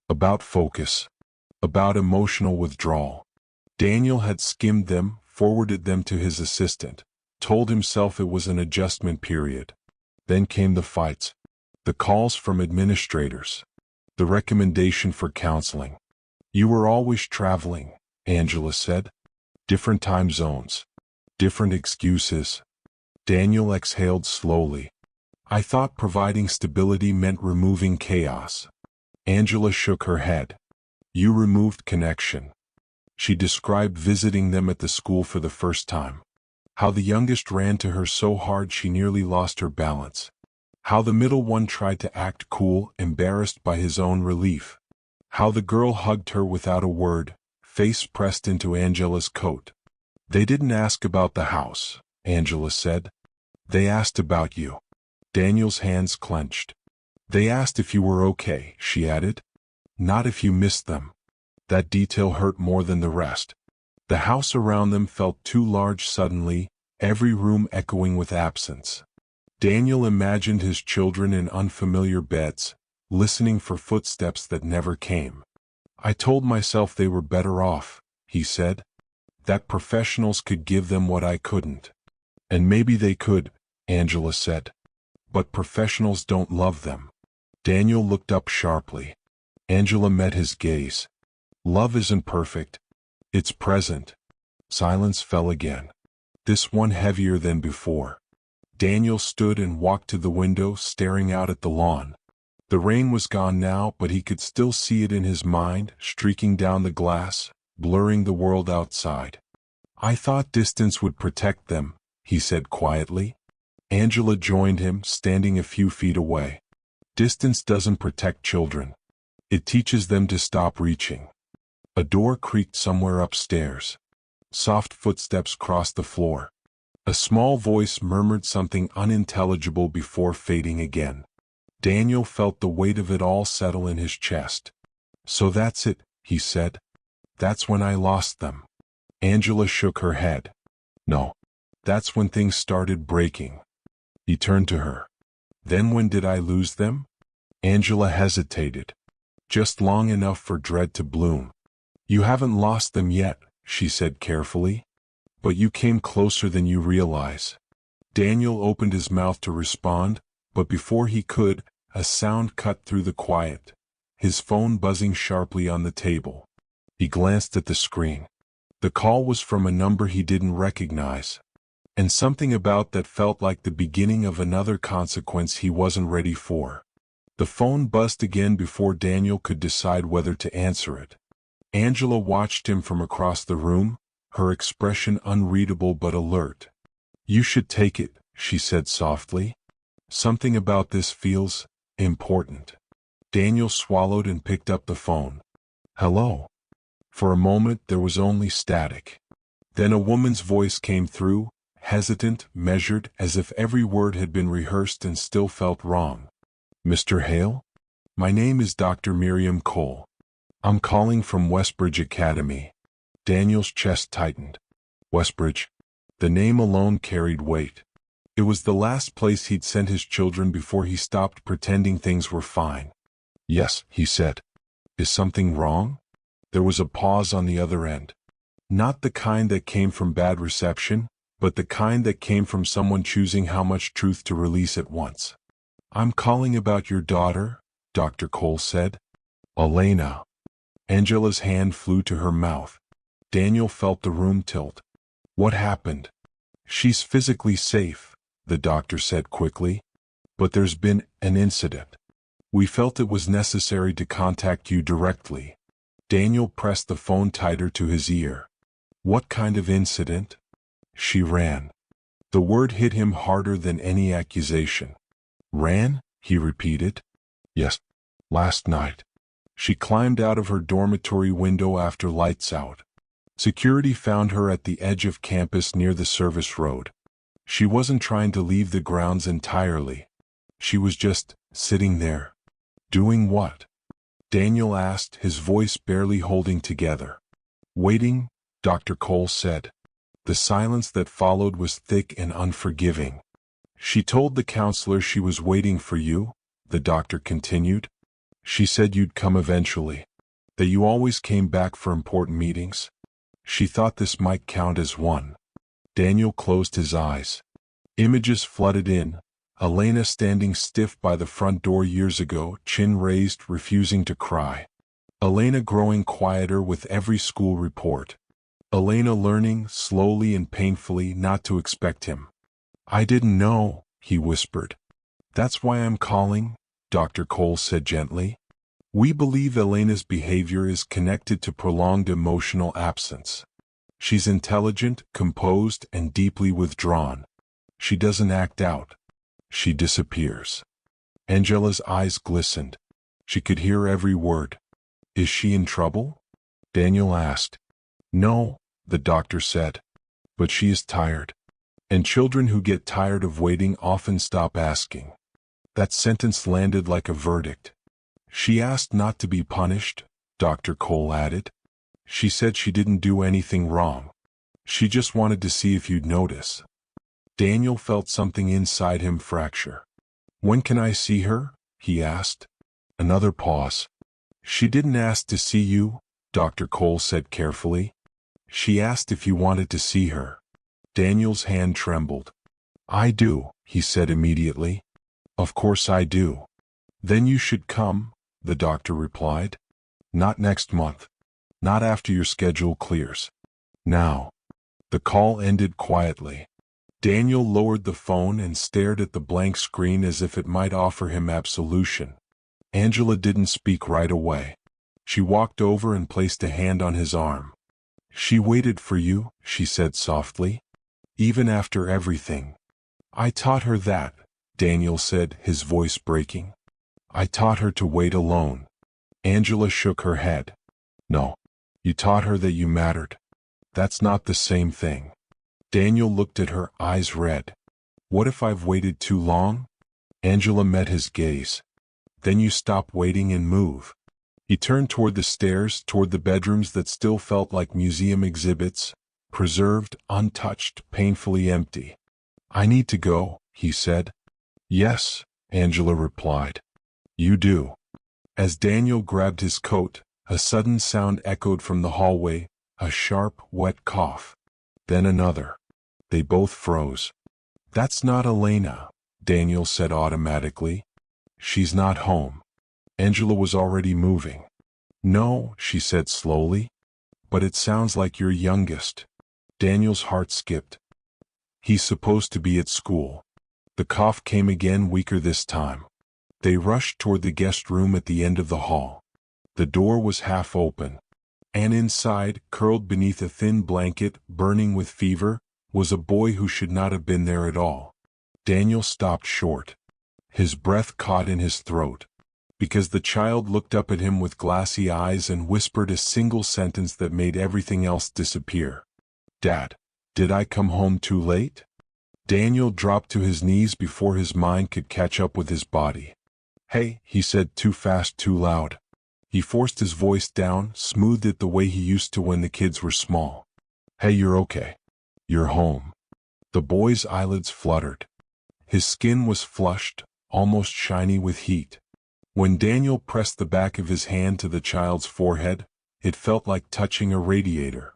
about focus, about emotional withdrawal. Daniel had skimmed them, forwarded them to his assistant, told himself it was an adjustment period. Then came the fights, the calls from administrators, the recommendation for counseling. "You were always traveling," Angela said. "Different time zones, different excuses." Daniel exhaled slowly. "I thought providing stability meant removing chaos." Angela shook her head. "You removed connection." She described visiting them at the school for the first time. How the youngest ran to her so hard she nearly lost her balance. How the middle one tried to act cool, embarrassed by his own relief. How the girl hugged her without a word, face pressed into Angela's coat. "They didn't ask about the house," Angela said. "They asked about you." Daniel's hands clenched. "They asked if you were okay," she added. "Not if you missed them." That detail hurt more than the rest. The house around them felt too large suddenly, every room echoing with absence. Daniel imagined his children in unfamiliar beds, listening for footsteps that never came. "I told myself they were better off," he said. "That professionals could give them what I couldn't." "And maybe they could," Angela said. "But professionals don't love them." Daniel looked up sharply. Angela met his gaze. "Love isn't perfect. It's present." Silence fell again. This one heavier than before. Daniel stood and walked to the window, staring out at the lawn. The rain was gone now, but he could still see it in his mind, streaking down the glass, blurring the world outside. "I thought distance would protect them," he said quietly. Angela joined him, standing a few feet away. "Distance doesn't protect children. It teaches them to stop reaching." A door creaked somewhere upstairs. Soft footsteps crossed the floor. A small voice murmured something unintelligible before fading again. Daniel felt the weight of it all settle in his chest. "So that's it," he said. "That's when I lost them." Angela shook her head. "No. That's when things started breaking." He turned to her. "Then when did I lose them?" Angela hesitated. "Just long enough for dread to bloom." "You haven't lost them yet," she said carefully. "But you came closer than you realize." Daniel opened his mouth to respond, but before he could, a sound cut through the quiet. His phone buzzing sharply on the table. He glanced at the screen. The call was from a number he didn't recognize. And something about that felt like the beginning of another consequence he wasn't ready for. The phone buzzed again before Daniel could decide whether to answer it. Angela watched him from across the room, her expression unreadable but alert. "You should take it," she said softly. "Something about this feels important." Daniel swallowed and picked up the phone. "Hello." For a moment there was only static. Then a woman's voice came through, hesitant, measured, as if every word had been rehearsed and still felt wrong. "Mr. Hale? My name is Dr. Miriam Cole. I'm calling from Westbridge Academy." Daniel's chest tightened. Westbridge. The name alone carried weight. It was the last place he'd sent his children before he stopped pretending things were fine. Yes, he said. Is something wrong? There was a pause on the other end. Not the kind that came from bad reception, but the kind that came from someone choosing how much truth to release at once. I'm calling about your daughter, Dr. Cole said. Elena. Angela's hand flew to her mouth. Daniel felt the room tilt. What happened? She's physically safe, the doctor said quickly. But there's been an incident. We felt it was necessary to contact you directly. Daniel pressed the phone tighter to his ear. What kind of incident? She ran. The word hit him harder than any accusation. Ran? He repeated. Yes. Last night. She climbed out of her dormitory window after lights out. Security found her at the edge of campus near the service road. She wasn't trying to leave the grounds entirely. She was just sitting there. Doing what? Daniel asked, his voice barely holding together. Waiting, Dr. Cole said. The silence that followed was thick and unforgiving. She told the counselor she was waiting for you, the doctor continued. She said you'd come eventually. That you always came back for important meetings. She thought this might count as one. Daniel closed his eyes. Images flooded in. Elena standing stiff by the front door years ago, chin raised, refusing to cry. Elena growing quieter with every school report. Elena learning, slowly and painfully, not to expect him. I didn't know, he whispered. That's why I'm calling, Dr. Cole said gently. We believe Elena's behavior is connected to prolonged emotional absence. She's intelligent, composed, and deeply withdrawn. She doesn't act out. She disappears. Angela's eyes glistened. She could hear every word. Is she in trouble? Daniel asked. No, the doctor said. But she is tired. And children who get tired of waiting often stop asking. That sentence landed like a verdict. She asked not to be punished, Dr. Cole added. She said she didn't do anything wrong. She just wanted to see if you'd notice. Daniel felt something inside him fracture. When can I see her? He asked. Another pause. She didn't ask to see you, Dr. Cole said carefully. She asked if you wanted to see her. Daniel's hand trembled. I do, he said immediately. Of course I do. Then you should come, the doctor replied. Not next month. Not after your schedule clears. Now. The call ended quietly. Daniel lowered the phone and stared at the blank screen as if it might offer him absolution. Angela didn't speak right away. She walked over and placed a hand on his arm. She waited for you, she said softly. Even after everything. I taught her that, Daniel said, his voice breaking. I taught her to wait alone. Angela shook her head. No. You taught her that you mattered. That's not the same thing. Daniel looked at her, eyes red. What if I've waited too long? Angela met his gaze. Then you stop waiting and move. He turned toward the stairs, toward the bedrooms that still felt like museum exhibits, preserved, untouched, painfully empty. I need to go, he said. Yes, Angela replied. You do. As Daniel grabbed his coat, a sudden sound echoed from the hallway, a sharp, wet cough. Then another. They both froze. That's not Elena, Daniel said automatically. She's not home. Angela was already moving. No, she said slowly. But it sounds like your youngest. Daniel's heart skipped. He's supposed to be at school. The cough came again, weaker this time. They rushed toward the guest room at the end of the hall. The door was half open. And inside, curled beneath a thin blanket, burning with fever, was a boy who should not have been there at all. Daniel stopped short. His breath caught in his throat. Because the child looked up at him with glassy eyes and whispered a single sentence that made everything else disappear. Dad, did I come home too late? Daniel dropped to his knees before his mind could catch up with his body. Hey, he said, too fast, too loud. He forced his voice down, smoothed it the way he used to when the kids were small. Hey, you're okay. You're home. The boy's eyelids fluttered. His skin was flushed, almost shiny with heat. When Daniel pressed the back of his hand to the child's forehead, it felt like touching a radiator.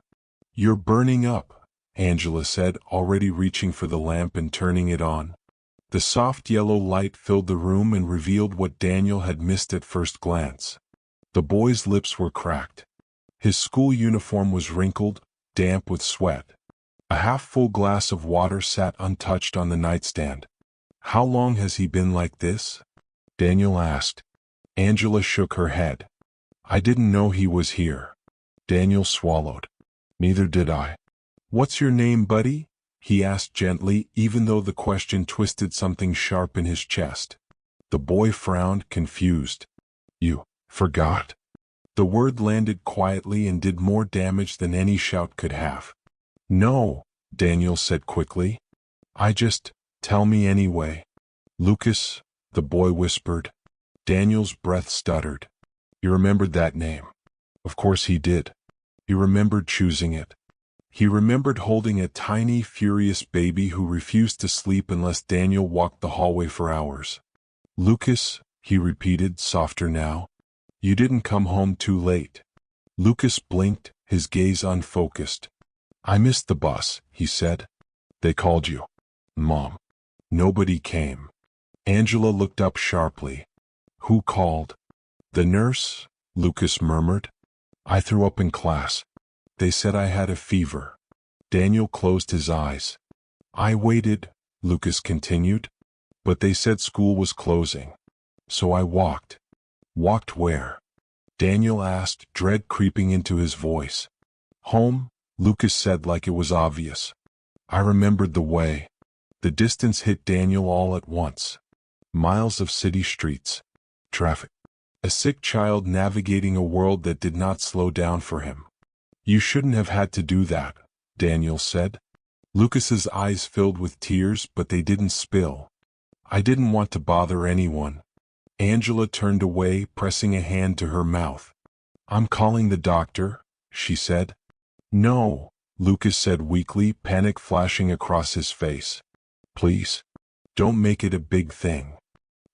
"You're burning up," Angela said, already reaching for the lamp and turning it on. The soft yellow light filled the room and revealed what Daniel had missed at first glance. The boy's lips were cracked. His school uniform was wrinkled, damp with sweat. A half-full glass of water sat untouched on the nightstand. "How long has he been like this?" Daniel asked. Angela shook her head. "I didn't know he was here." Daniel swallowed. "Neither did I." "What's your name, buddy?" he asked gently, even though the question twisted something sharp in his chest. The boy frowned, confused. "You forgot." The word landed quietly and did more damage than any shout could have. "No," Daniel said quickly. Tell me anyway." "Lucas," the boy whispered. Daniel's breath stuttered. He remembered that name. Of course he did. He remembered choosing it. He remembered holding a tiny, furious baby who refused to sleep unless Daniel walked the hallway for hours. "Lucas," he repeated, softer now. "You didn't come home too late." Lucas blinked, his gaze unfocused. "I missed the bus," he said. "They called you." "Mom." "Nobody came." Angela looked up sharply. "Who called?" "The nurse," Lucas murmured. "I threw up in class. They said I had a fever." Daniel closed his eyes. "I waited," Lucas continued. "But they said school was closing. So I walked." "Walked where?" Daniel asked, dread creeping into his voice. "Home," Lucas said like it was obvious. I remembered the way. The distance hit Daniel all at once. Miles of city streets. Traffic. A sick child navigating a world that did not slow down for him. "You shouldn't have had to do that," Daniel said. Lucas's eyes filled with tears, but they didn't spill. "I didn't want to bother anyone." Angela turned away, pressing a hand to her mouth. "I'm calling the doctor," she said. "No," Lucas said weakly, panic flashing across his face. "Please. Don't make it a big thing."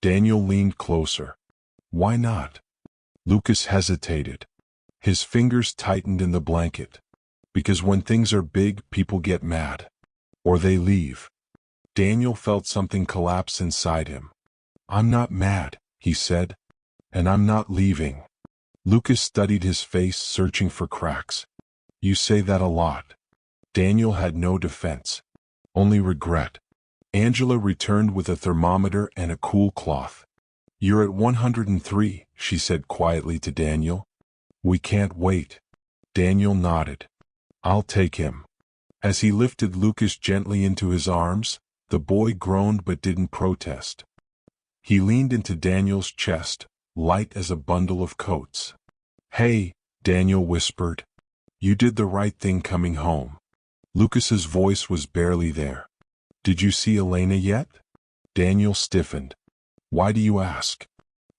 Daniel leaned closer. "Why not?" Lucas hesitated. His fingers tightened in the blanket. "Because when things are big, people get mad. Or they leave." Daniel felt something collapse inside him. "I'm not mad," he said. "And I'm not leaving." Lucas studied his face, searching for cracks. "You say that a lot." Daniel had no defense. Only regret. Angela returned with a thermometer and a cool cloth. "You're at 103, she said quietly to Daniel. "We can't wait." Daniel nodded. "I'll take him." As he lifted Lucas gently into his arms, the boy groaned but didn't protest. He leaned into Daniel's chest, light as a bundle of coats. "Hey," Daniel whispered. "You did the right thing coming home." Lucas's voice was barely there. "Did you see Elena yet?" Daniel stiffened. "Why do you ask?"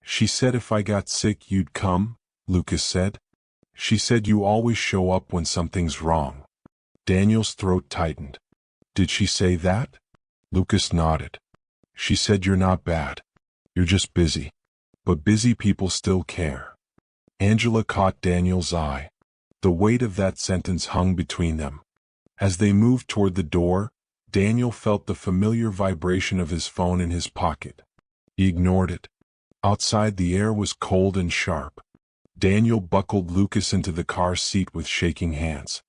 "She said if I got sick you'd come," Lucas said. "She said you always show up when something's wrong." Daniel's throat tightened. "Did she say that?" Lucas nodded. "She said you're not bad. You're just busy. But busy people still care." Angela caught Daniel's eye. The weight of that sentence hung between them. As they moved toward the door, Daniel felt the familiar vibration of his phone in his pocket. He ignored it. Outside the air was cold and sharp. Daniel buckled Lucas into the car seat with shaking hands.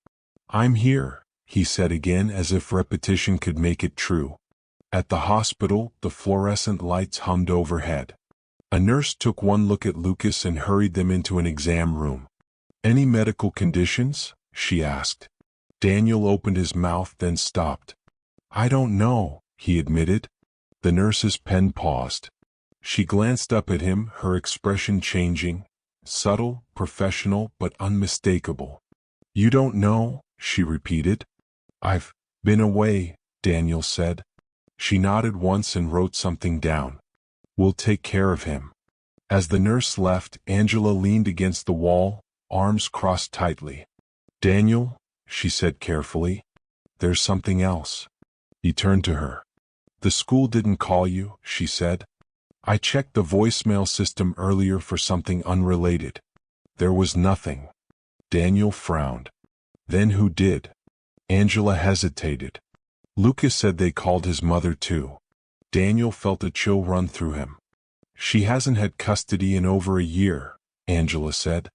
"I'm here," he said again as if repetition could make it true. At the hospital, the fluorescent lights hummed overhead. A nurse took one look at Lucas and hurried them into an exam room. "Any medical conditions?" she asked. Daniel opened his mouth then stopped. "I don't know," he admitted. The nurse's pen paused. She glanced up at him, her expression changing, subtle, professional, but unmistakable. "You don't know?" she repeated. "I've been away," Daniel said. She nodded once and wrote something down. "We'll take care of him." As the nurse left, Angela leaned against the wall, arms crossed tightly. "Daniel," she said carefully, "there's something else." He turned to her. "The school didn't call you," she said. I checked the voicemail system earlier for something unrelated. There was nothing. Daniel frowned. Then who did? Angela hesitated. Lucas said they called his mother too. Daniel felt a chill run through him. She hasn't had custody in over a year, Angela said.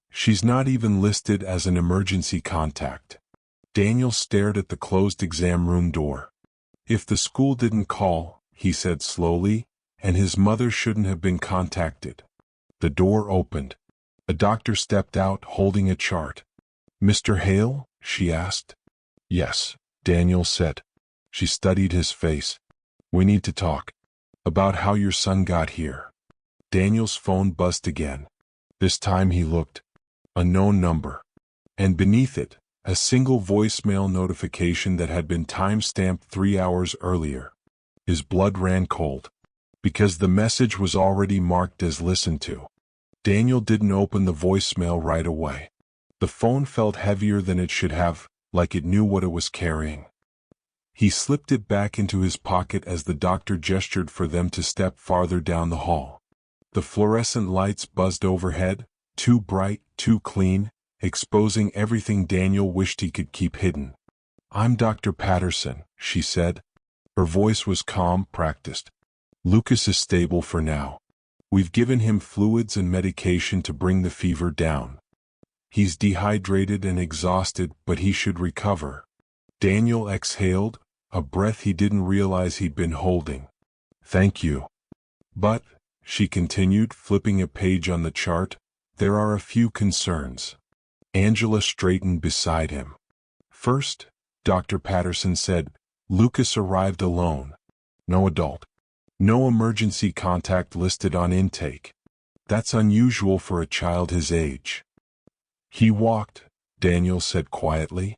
She's not even listed as an emergency contact. Daniel stared at the closed exam room door. If the school didn't call, he said slowly, and his mother shouldn't have been contacted. The door opened. A doctor stepped out holding a chart. Mr. Hale? She asked. Yes, Daniel said. She studied his face. We need to talk. About how your son got here. Daniel's phone buzzed again. This time he looked. A known number. And beneath it, a single voicemail notification that had been time-stamped 3 hours earlier. His blood ran cold. Because the message was already marked as listened to. Daniel didn't open the voicemail right away. The phone felt heavier than it should have, like it knew what it was carrying. He slipped it back into his pocket as the doctor gestured for them to step farther down the hall. The fluorescent lights buzzed overhead, too bright, too clean, exposing everything Daniel wished he could keep hidden. I'm Dr. Patterson, she said. Her voice was calm, practiced. Lucas is stable for now. We've given him fluids and medication to bring the fever down. He's dehydrated and exhausted, but he should recover. Daniel exhaled, a breath he didn't realize he'd been holding. Thank you. But, she continued, flipping a page on the chart, there are a few concerns. Angela straightened beside him. First, Dr. Patterson said, Lucas arrived alone. No adult. No emergency contact listed on intake. That's unusual for a child his age. He walked, Daniel said quietly.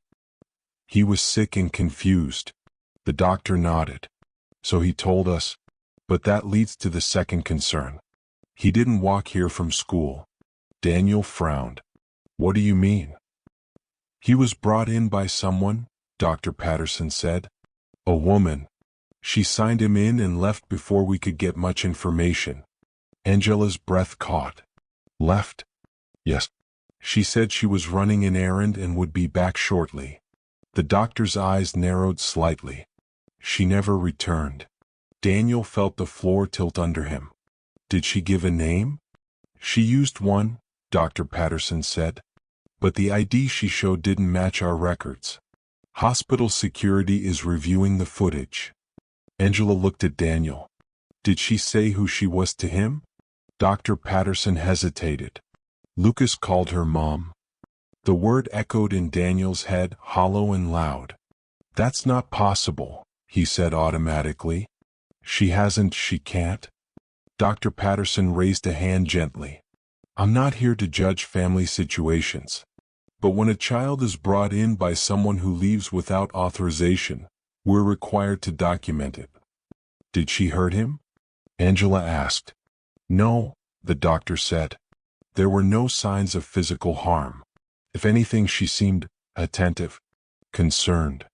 He was sick and confused. The doctor nodded. So he told us. But that leads to the second concern. He didn't walk here from school. Daniel frowned. What do you mean? He was brought in by someone, Dr. Patterson said. A woman. She signed him in and left before we could get much information. Angela's breath caught. Left? Yes. She said she was running an errand and would be back shortly. The doctor's eyes narrowed slightly. She never returned. Daniel felt the floor tilt under him. Did she give a name? She used one, Dr. Patterson said. But the ID she showed didn't match our records. Hospital security is reviewing the footage. Angela looked at Daniel. Did she say who she was to him? Dr. Patterson hesitated. Lucas called her Mom. The word echoed in Daniel's head, hollow and loud. That's not possible, he said automatically. She can't. Dr. Patterson raised a hand gently. I'm not here to judge family situations. But when a child is brought in by someone who leaves without authorization, we're required to document it. Did she hurt him? Angela asked. No, the doctor said. There were no signs of physical harm. If anything, she seemed attentive, concerned.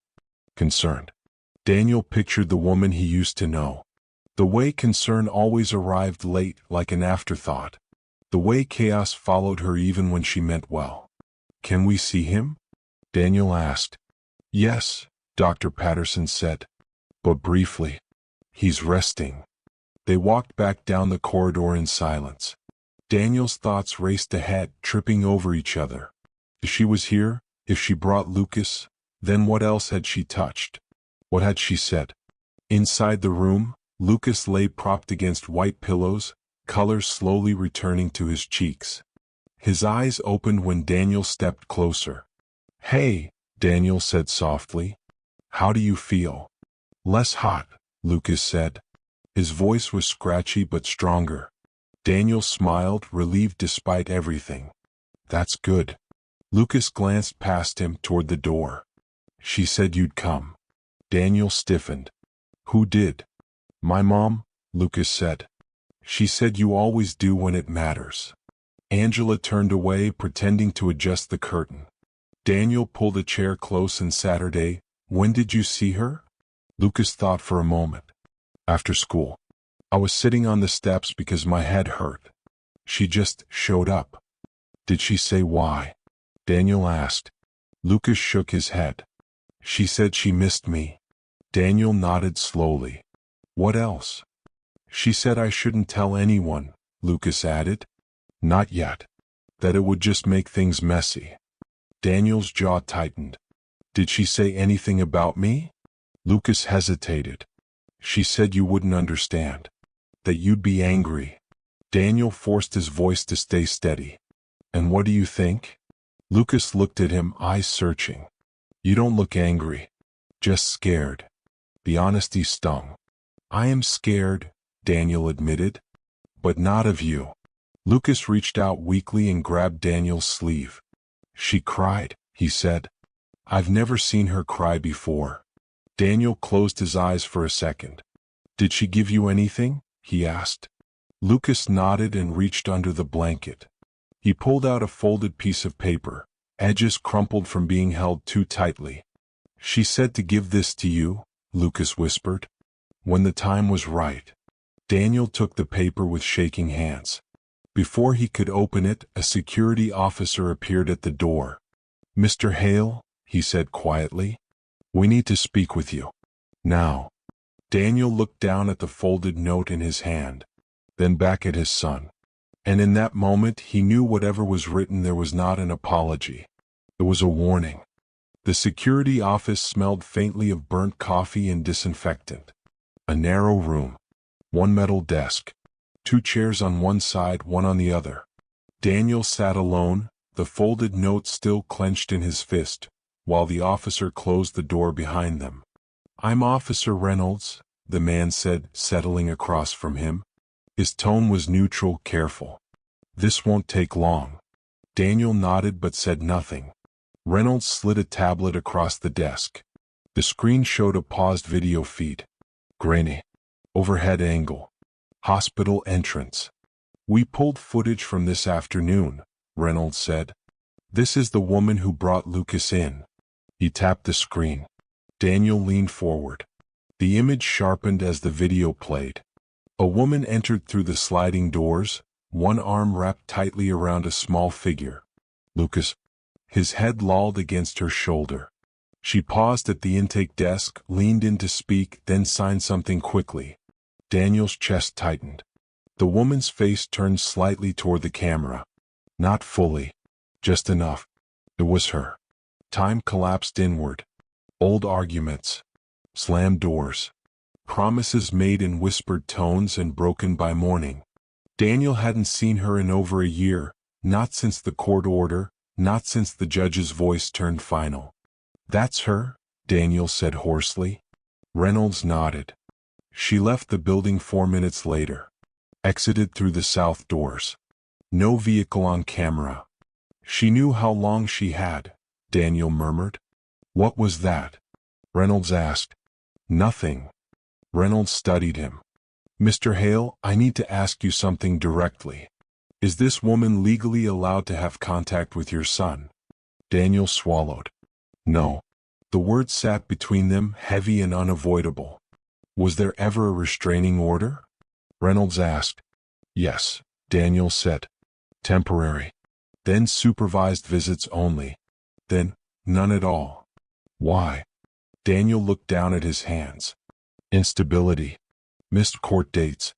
Daniel pictured the woman he used to know. The way concern always arrived late, like an afterthought. The way chaos followed her even when she meant well. Can we see him? Daniel asked. Yes, Dr. Patterson said. But briefly. He's resting. They walked back down the corridor in silence. Daniel's thoughts raced ahead, tripping over each other. If she was here, if she brought Lucas, then what else had she touched? What had she said? Inside the room, Lucas lay propped against white pillows, color slowly returning to his cheeks. His eyes opened when Daniel stepped closer. Hey, Daniel said softly. How do you feel? Less hot, Lucas said. His voice was scratchy but stronger. Daniel smiled, relieved despite everything. That's good. Lucas glanced past him toward the door. She said you'd come. Daniel stiffened. Who did? My mom, Lucas said. She said you always do when it matters. Angela turned away, pretending to adjust the curtain. Daniel pulled a chair close and Saturday. When did you see her? Lucas thought for a moment. After school. I was sitting on the steps because my head hurt. She just showed up. Did she say why? Daniel asked. Lucas shook his head. She said she missed me. Daniel nodded slowly. What else? She said I shouldn't tell anyone, Lucas added. Not yet. That it would just make things messy. Daniel's jaw tightened. Did she say anything about me? Lucas hesitated. She said you wouldn't understand. That you'd be angry. Daniel forced his voice to stay steady. And what do you think? Lucas looked at him, eyes searching. You don't look angry. Just scared. The honesty stung. I am scared, Daniel admitted. But not of you. Lucas reached out weakly and grabbed Daniel's sleeve. She cried, he said. I've never seen her cry before. Daniel closed his eyes for a second. Did she give you anything? He asked. Lucas nodded and reached under the blanket. He pulled out a folded piece of paper, edges crumpled from being held too tightly. She said to give this to you, Lucas whispered. When the time was right. Daniel took the paper with shaking hands. Before he could open it, a security officer appeared at the door. Mr. Hale, he said quietly, we need to speak with you. Now. Daniel looked down at the folded note in his hand, then back at his son. And in that moment he knew whatever was written there was not an apology. It was a warning. The security office smelled faintly of burnt coffee and disinfectant. A narrow room. One metal desk. 2 chairs on one side, one on the other. Daniel sat alone, the folded note still clenched in his fist, while the officer closed the door behind them. I'm Officer Reynolds, the man said, settling across from him. His tone was neutral, careful. This won't take long. Daniel nodded but said nothing. Reynolds slid a tablet across the desk. The screen showed a paused video feed. Grainy. Overhead angle. Hospital entrance. We pulled footage from this afternoon, Reynolds said. This is the woman who brought Lucas in. He tapped the screen. Daniel leaned forward. The image sharpened as the video played. A woman entered through the sliding doors, one arm wrapped tightly around a small figure. Lucas. His head lolled against her shoulder. She paused at the intake desk, leaned in to speak, then signed something quickly. Daniel's chest tightened. The woman's face turned slightly toward the camera. Not fully. Just enough. It was her. Time collapsed inward. Old arguments. Slammed doors. Promises made in whispered tones and broken by morning. Daniel hadn't seen her in over a year, not since the court order, not since the judge's voice turned final. That's her, Daniel said hoarsely. Reynolds nodded. She left the building 4 minutes later. Exited through the south doors. No vehicle on camera. She knew how long she had, Daniel murmured. What was that? Reynolds asked. Nothing. Reynolds studied him. Mr. Hale, I need to ask you something directly. Is this woman legally allowed to have contact with your son? Daniel swallowed. No. The words sat between them, heavy and unavoidable. Was there ever a restraining order? Reynolds asked. Yes, Daniel said. Temporary. Then supervised visits only. Then, none at all. Why? Daniel looked down at his hands. Instability. Missed court dates.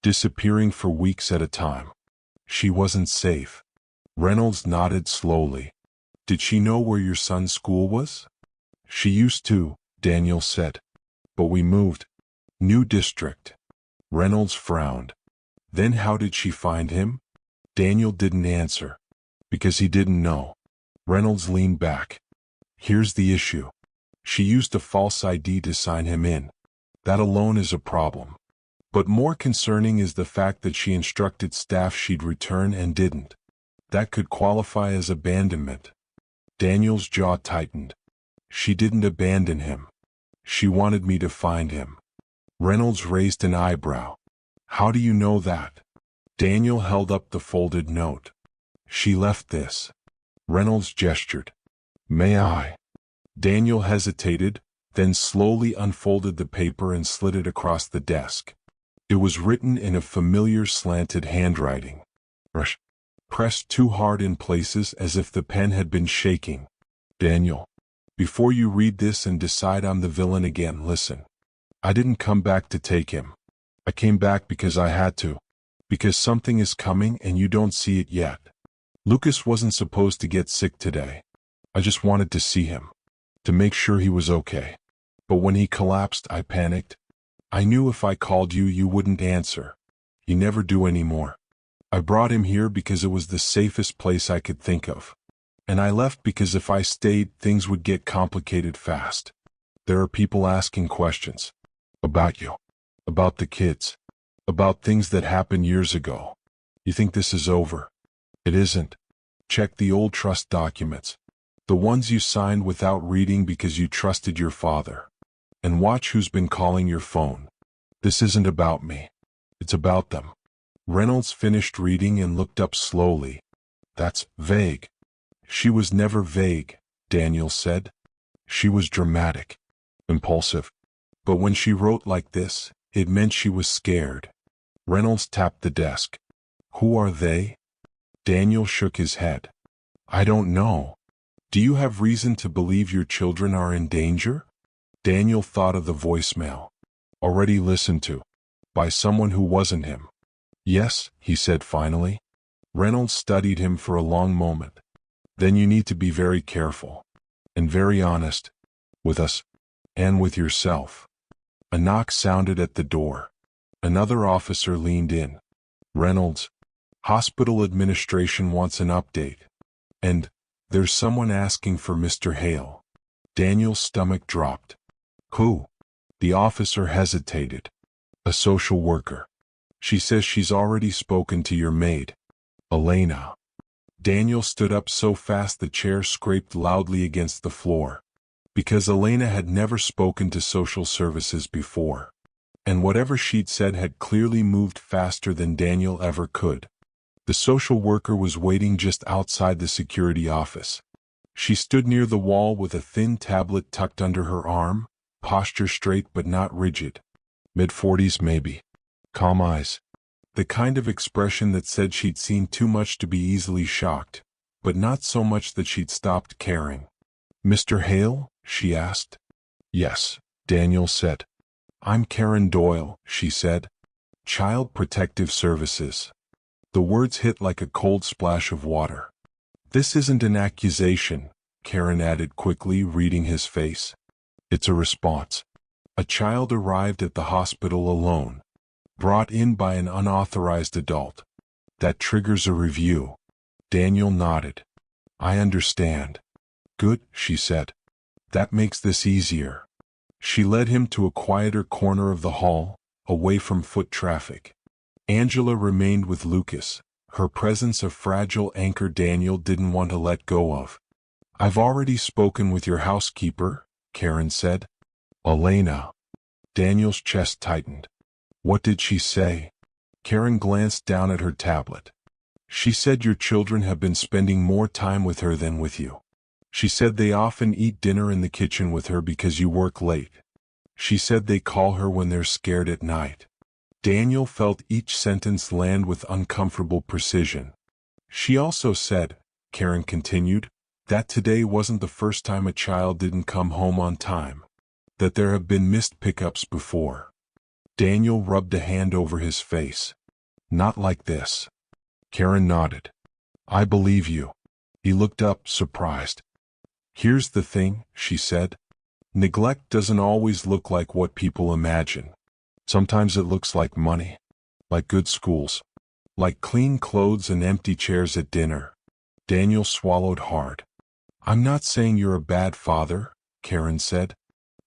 Disappearing for weeks at a time. She wasn't safe. Reynolds nodded slowly. Did she know where your son's school was? She used to, Daniel said. But we moved. New district. Reynolds frowned. Then how did she find him? Daniel didn't answer. Because he didn't know. Reynolds leaned back. Here's the issue. She used a false ID to sign him in. That alone is a problem. But more concerning is the fact that she instructed staff she'd return and didn't. That could qualify as abandonment. Daniel's jaw tightened. She didn't abandon him. She wanted me to find him. Reynolds raised an eyebrow. How do you know that? Daniel held up the folded note. She left this. Reynolds gestured. May I? Daniel hesitated, then slowly unfolded the paper and slid it across the desk. It was written in a familiar slanted handwriting. Rush. Pressed too hard in places as if the pen had been shaking. Daniel. Before you read this and decide I'm the villain again, listen. I didn't come back to take him. I came back because I had to. Because something is coming and you don't see it yet. Lucas wasn't supposed to get sick today. I just wanted to see him. To make sure he was okay. But when he collapsed, I panicked. I knew if I called you, you wouldn't answer. You never do anymore. I brought him here because it was the safest place I could think of. And I left because if I stayed, things would get complicated fast. There are people asking questions. About you. About the kids. About things that happened years ago. You think this is over? It isn't. Check the old trust documents. The ones you signed without reading because you trusted your father. And watch who's been calling your phone. This isn't about me. It's about them. Reynolds finished reading and looked up slowly. That's vague. She was never vague, Daniel said. She was dramatic. Impulsive. But when she wrote like this, it meant she was scared. Reynolds tapped the desk. Who are they? Daniel shook his head. I don't know. Do you have reason to believe your children are in danger? Daniel thought of the voicemail. Already listened to. By someone who wasn't him. Yes, he said finally. Reynolds studied him for a long moment. Then you need to be very careful. And very honest. With us. And with yourself. A knock sounded at the door. Another officer leaned in. Reynolds. Hospital administration wants an update. And, there's someone asking for Mr. Hale. Daniel's stomach dropped. Who? The officer hesitated. A social worker. She says she's already spoken to your maid. Elena. Daniel stood up so fast the chair scraped loudly against the floor. Because Elena had never spoken to social services before. And whatever she'd said had clearly moved faster than Daniel ever could. The social worker was waiting just outside the security office. She stood near the wall with a thin tablet tucked under her arm, posture straight but not rigid. Mid-40s maybe. Calm eyes. The kind of expression that said she'd seen too much to be easily shocked, but not so much that she'd stopped caring. Mr. Hale? She asked. Yes, Daniel said. I'm Karen Doyle, she said. Child Protective Services. The words hit like a cold splash of water. This isn't an accusation, Karen added quickly, reading his face. It's a response. A child arrived at the hospital alone. Brought in by an unauthorized adult. That triggers a review. Daniel nodded. I understand. Good, she said. That makes this easier. She led him to a quieter corner of the hall, away from foot traffic. Angela remained with Lucas, her presence a fragile anchor Daniel didn't want to let go of. I've already spoken with your housekeeper, Karen said. Elena. Daniel's chest tightened. What did she say? Karen glanced down at her tablet. She said your children have been spending more time with her than with you. She said they often eat dinner in the kitchen with her because you work late. She said they call her when they're scared at night. Daniel felt each sentence land with uncomfortable precision. She also said, Karen continued, that today wasn't the first time a child didn't come home on time. That there have been missed pickups before. Daniel rubbed a hand over his face. Not like this. Karen nodded. I believe you. He looked up, surprised. Here's the thing, she said. Neglect doesn't always look like what people imagine. Sometimes it looks like money. Like good schools. Like clean clothes and empty chairs at dinner. Daniel swallowed hard. I'm not saying you're a bad father, Karen said.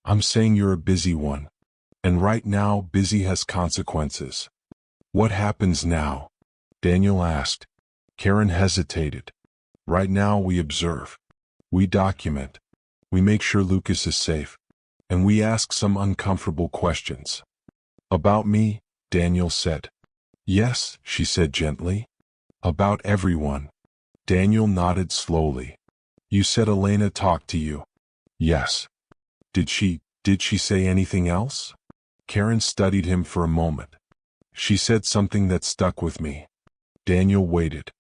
I'm saying you're a busy one. And right now, busy has consequences. What happens now? Daniel asked. Karen hesitated. Right now we observe. We document. We make sure Lucas is safe. And we ask some uncomfortable questions. About me, Daniel said. Yes, she said gently. About everyone. Daniel nodded slowly. You said Elena talked to you. Yes. Did she say anything else? Karen studied him for a moment. She said something that stuck with me. Daniel waited.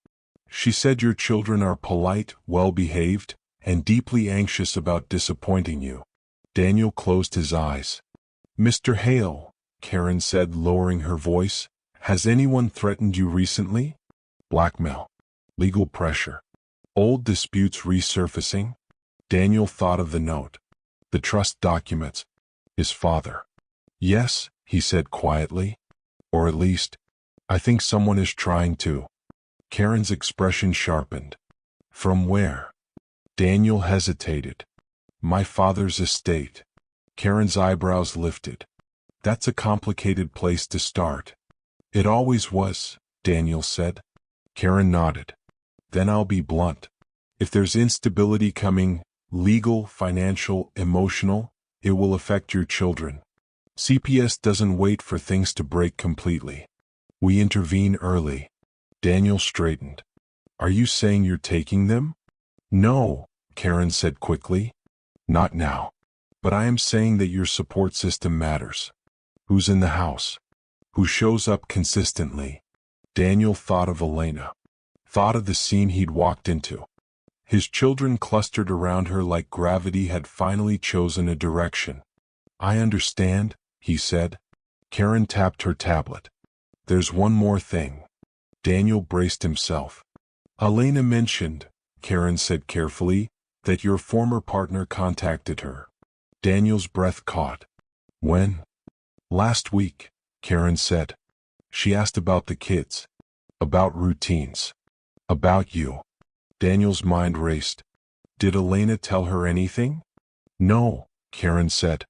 She said your children are polite, well-behaved, and deeply anxious about disappointing you. Daniel closed his eyes. Mr. Hale, Karen said, lowering her voice, has anyone threatened you recently? Blackmail. Legal pressure. Old disputes resurfacing? Daniel thought of the note. The trust documents. His father. Yes, he said quietly. Or at least, I think someone is trying to. Karen's expression sharpened. From where? Daniel hesitated. My father's estate. Karen's eyebrows lifted. That's a complicated place to start. It always was, Daniel said. Karen nodded. Then I'll be blunt. If there's instability coming, legal, financial, emotional, it will affect your children. CPS doesn't wait for things to break completely. We intervene early. Daniel straightened. Are you saying you're taking them? No, Karen said quickly. Not now. But I am saying that your support system matters. Who's in the house? Who shows up consistently? Daniel thought of Elena. Thought of the scene he'd walked into. His children clustered around her like gravity had finally chosen a direction. I understand, he said. Karen tapped her tablet. There's one more thing. Daniel braced himself. Elena mentioned, Karen said carefully, that your former partner contacted her. Daniel's breath caught. When? Last week, Karen said. She asked about the kids. About routines. About you. Daniel's mind raced. Did Elena tell her anything? No, Karen said.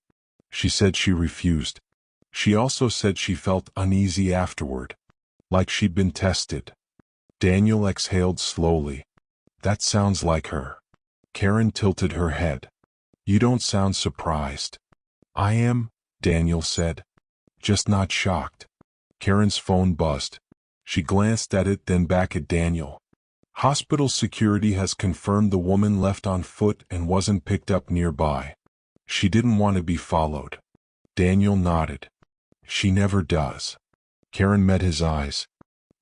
She said she refused. She also said she felt uneasy afterward. Like she'd been tested. Daniel exhaled slowly. That sounds like her. Karen tilted her head. You don't sound surprised. I am, Daniel said. Just not shocked. Karen's phone buzzed. She glanced at it, then back at Daniel. Hospital security has confirmed the woman left on foot and wasn't picked up nearby. She didn't want to be followed. Daniel nodded. She never does. Karen met his eyes.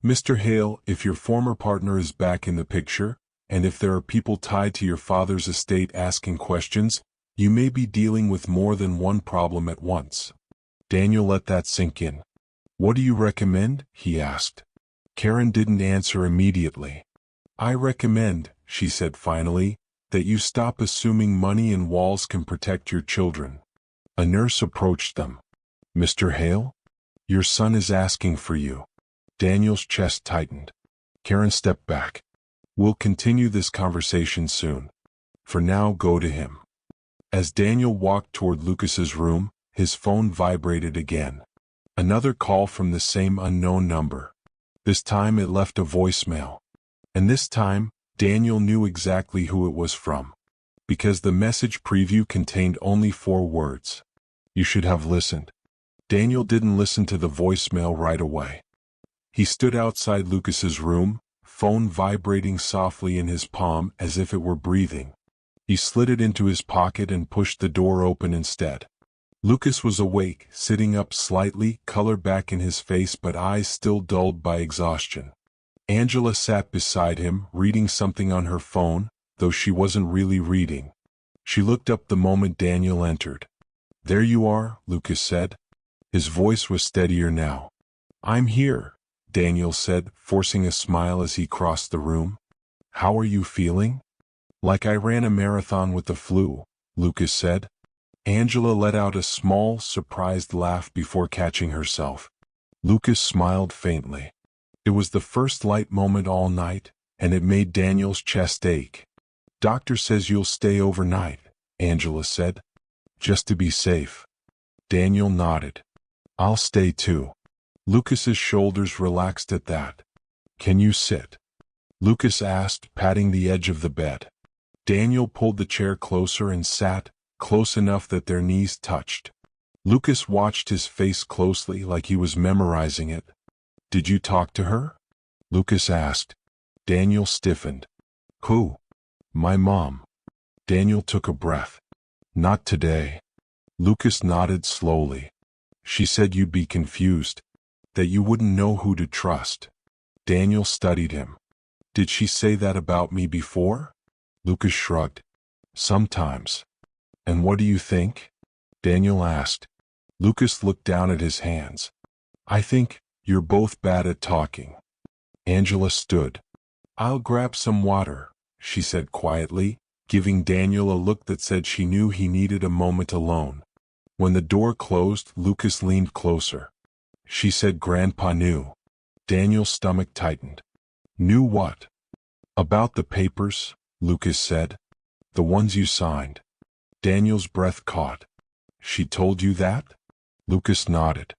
Mr. Hale, if your former partner is back in the picture, and if there are people tied to your father's estate asking questions, you may be dealing with more than one problem at once. Daniel let that sink in. What do you recommend? He asked. Karen didn't answer immediately. I recommend, she said finally, that you stop assuming money and walls can protect your children. A nurse approached them. Mr. Hale? Your son is asking for you. Daniel's chest tightened. Karen stepped back. We'll continue this conversation soon. For now, go to him. As Daniel walked toward Lucas's room, his phone vibrated again. Another call from the same unknown number. This time it left a voicemail. And this time, Daniel knew exactly who it was from. Because the message preview contained only 4 words. You should have listened. Daniel didn't listen to the voicemail right away. He stood outside Lucas's room, phone vibrating softly in his palm as if it were breathing. He slid it into his pocket and pushed the door open instead. Lucas was awake, sitting up slightly, color back in his face but eyes still dulled by exhaustion. Angela sat beside him, reading something on her phone, though she wasn't really reading. She looked up the moment Daniel entered. There you are, Lucas said. His voice was steadier now. I'm here, Daniel said, forcing a smile as he crossed the room. How are you feeling? Like I ran a marathon with the flu, Lucas said. Angela let out a small, surprised laugh before catching herself. Lucas smiled faintly. It was the first light moment all night, and it made Daniel's chest ache. Doctor says you'll stay overnight, Angela said. Just to be safe. Daniel nodded. I'll stay too. Lucas's shoulders relaxed at that. Can you sit? Lucas asked, patting the edge of the bed. Daniel pulled the chair closer and sat, close enough that their knees touched. Lucas watched his face closely like he was memorizing it. Did you talk to her? Lucas asked. Daniel stiffened. Who? My mom. Daniel took a breath. Not today. Lucas nodded slowly. She said you'd be confused. that you wouldn't know who to trust. Daniel studied him. Did she say that about me before? Lucas shrugged. Sometimes. And what do you think? Daniel asked. Lucas looked down at his hands. I think you're both bad at talking. Angela stood. I'll grab some water, she said quietly, giving Daniel a look that said she knew he needed a moment alone. When the door closed, Lucas leaned closer. She said Grandpa knew. Daniel's stomach tightened. Knew what? About the papers, Lucas said. The ones you signed. Daniel's breath caught. She told you that? Lucas nodded.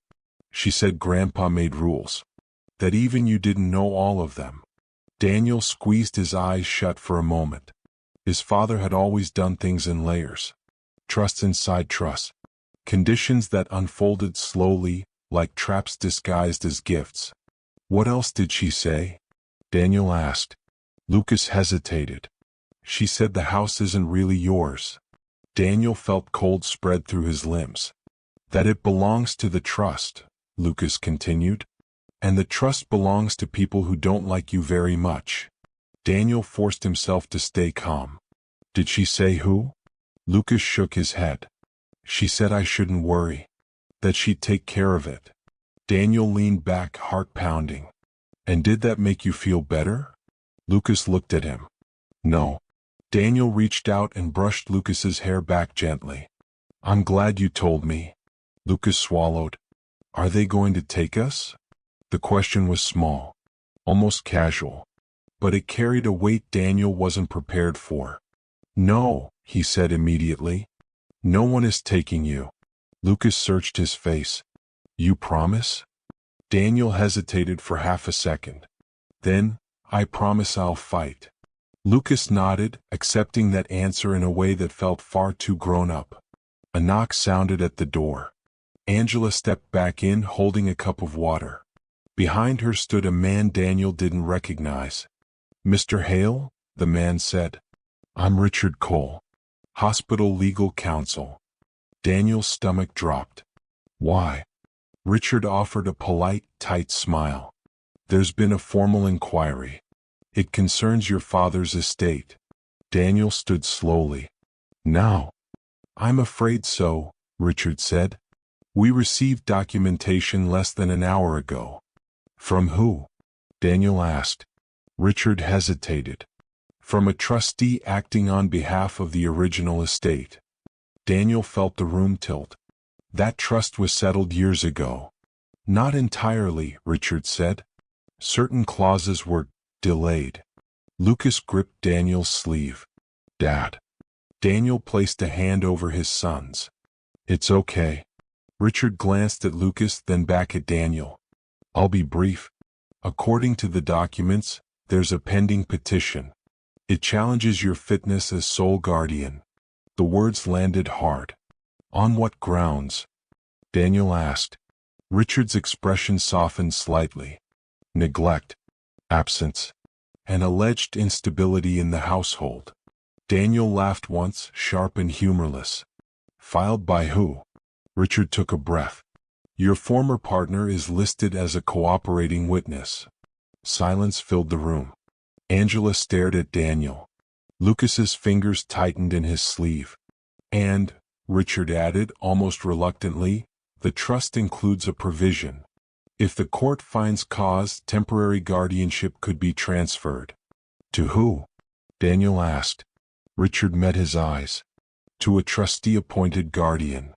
She said Grandpa made rules. That even you didn't know all of them. Daniel squeezed his eyes shut for a moment. His father had always done things in layers. Trust inside trust. Conditions that unfolded slowly, like traps disguised as gifts. What else did she say? Daniel asked. Lucas hesitated. She said the house isn't really yours. Daniel felt cold spread through his limbs. That it belongs to the trust, Lucas continued. And the trust belongs to people who don't like you very much. Daniel forced himself to stay calm. Did she say who? Lucas shook his head. She said I shouldn't worry. That she'd take care of it. Daniel leaned back, heart pounding. And did that make you feel better? Lucas looked at him. No. Daniel reached out and brushed Lucas's hair back gently. I'm glad you told me. Lucas swallowed. Are they going to take us? The question was small, almost casual, but it carried a weight Daniel wasn't prepared for. No, he said immediately. No one is taking you. Lucas searched his face. You promise? Daniel hesitated for half a second. Then, I promise I'll fight. Lucas nodded, accepting that answer in a way that felt far too grown up. A knock sounded at the door. Angela stepped back in, holding a cup of water. Behind her stood a man Daniel didn't recognize. Mr. Hale, the man said. I'm Richard Cole, Hospital Legal Counsel. Daniel's stomach dropped. Why? Richard offered a polite, tight smile. There's been a formal inquiry. It concerns your father's estate. Daniel stood slowly. Now? I'm afraid so, Richard said. We received documentation less than an hour ago. From who? Daniel asked. Richard hesitated. From a trustee acting on behalf of the original estate. Daniel felt the room tilt. That trust was settled years ago. Not entirely, Richard said. Certain clauses were delayed. Lucas gripped Daniel's sleeve. Dad. Daniel placed a hand over his son's. It's okay. Richard glanced at Lucas, then back at Daniel. I'll be brief. According to the documents, there's a pending petition. It challenges your fitness as sole guardian. The words landed hard. On what grounds? Daniel asked. Richard's expression softened slightly. Neglect, absence, and alleged instability in the household. Daniel laughed once, sharp and humorless. Filed by who? Richard took a breath. Your former partner is listed as a cooperating witness. Silence filled the room. Angela stared at Daniel. Lucas's fingers tightened in his sleeve. And, Richard added, almost reluctantly, the trust includes a provision. If the court finds cause, temporary guardianship could be transferred. To who? Daniel asked. Richard met his eyes. To a trustee-appointed guardian.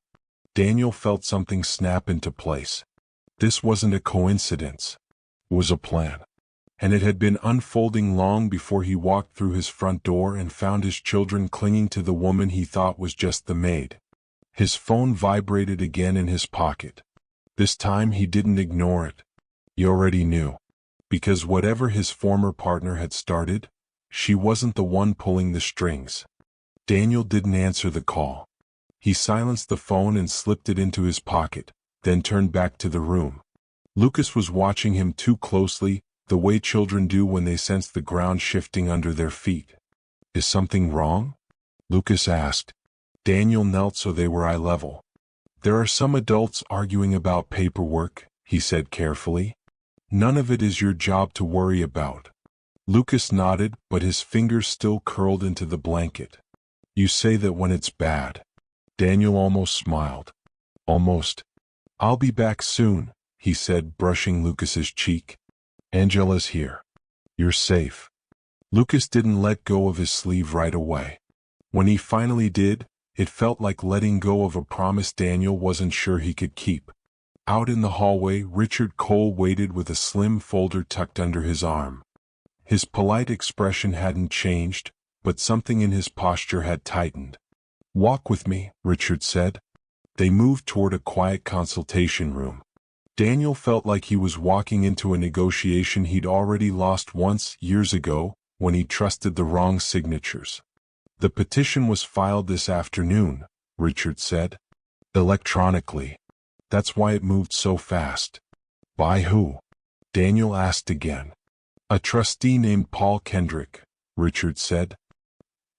Daniel felt something snap into place. This wasn't a coincidence. It was a plan. And it had been unfolding long before he walked through his front door and found his children clinging to the woman he thought was just the maid. His phone vibrated again in his pocket. This time he didn't ignore it. He already knew. Because whatever his former partner had started, she wasn't the one pulling the strings. Daniel didn't answer the call. He silenced the phone and slipped it into his pocket, then turned back to the room. Lucas was watching him too closely, the way children do when they sense the ground shifting under their feet. Is something wrong? Lucas asked. Daniel knelt so they were eye level. There are some adults arguing about paperwork, he said carefully. None of it is your job to worry about. Lucas nodded, but his fingers still curled into the blanket. You say that when it's bad. Daniel almost smiled. Almost. I'll be back soon, he said, brushing Lucas's cheek. Angela's here. You're safe. Lucas didn't let go of his sleeve right away. When he finally did, it felt like letting go of a promise Daniel wasn't sure he could keep. Out in the hallway, Richard Cole waited with a slim folder tucked under his arm. His polite expression hadn't changed, but something in his posture had tightened. Walk with me, Richard said. They moved toward a quiet consultation room. Daniel felt like he was walking into a negotiation he'd already lost once, years ago, when he trusted the wrong signatures. The petition was filed this afternoon, Richard said. Electronically. That's why it moved so fast. By who? Daniel asked again. A trustee named Paul Kendrick, Richard said.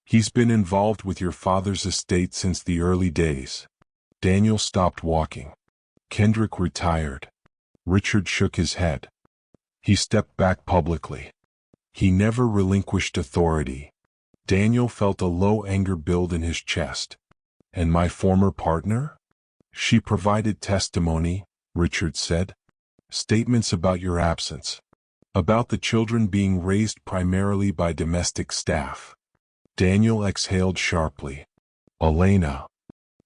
He's been involved with your father's estate since the early days. Daniel stopped walking. Kendrick retired. Richard shook his head. He stepped back publicly. He never relinquished authority. Daniel felt a low anger build in his chest. And my former partner? She provided testimony, Richard said. Statements about your absence. About the children being raised primarily by domestic staff. Daniel exhaled sharply. Elena.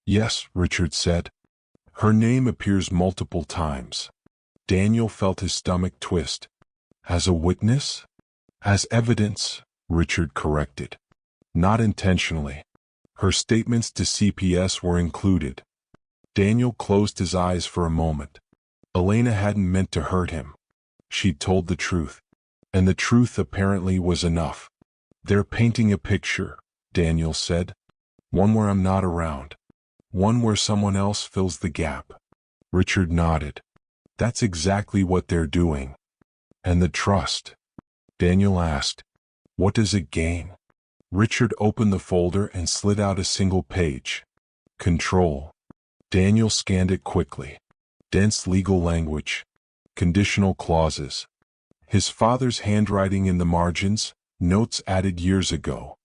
Yes, Richard said. Her name appears multiple times. Daniel felt his stomach twist. As a witness? As evidence, Richard corrected. Not intentionally. Her statements to CPS were included. Daniel closed his eyes for a moment. Elena hadn't meant to hurt him. She'd told the truth. And the truth apparently was enough. They're painting a picture, Daniel said. One where I'm not around. One where someone else fills the gap. Richard nodded. That's exactly what they're doing. And the trust? Daniel asked. What does it gain? Richard opened the folder and slid out a single page. Control. Daniel scanned it quickly. Dense legal language. Conditional clauses. His father's handwriting in the margins, notes added years ago.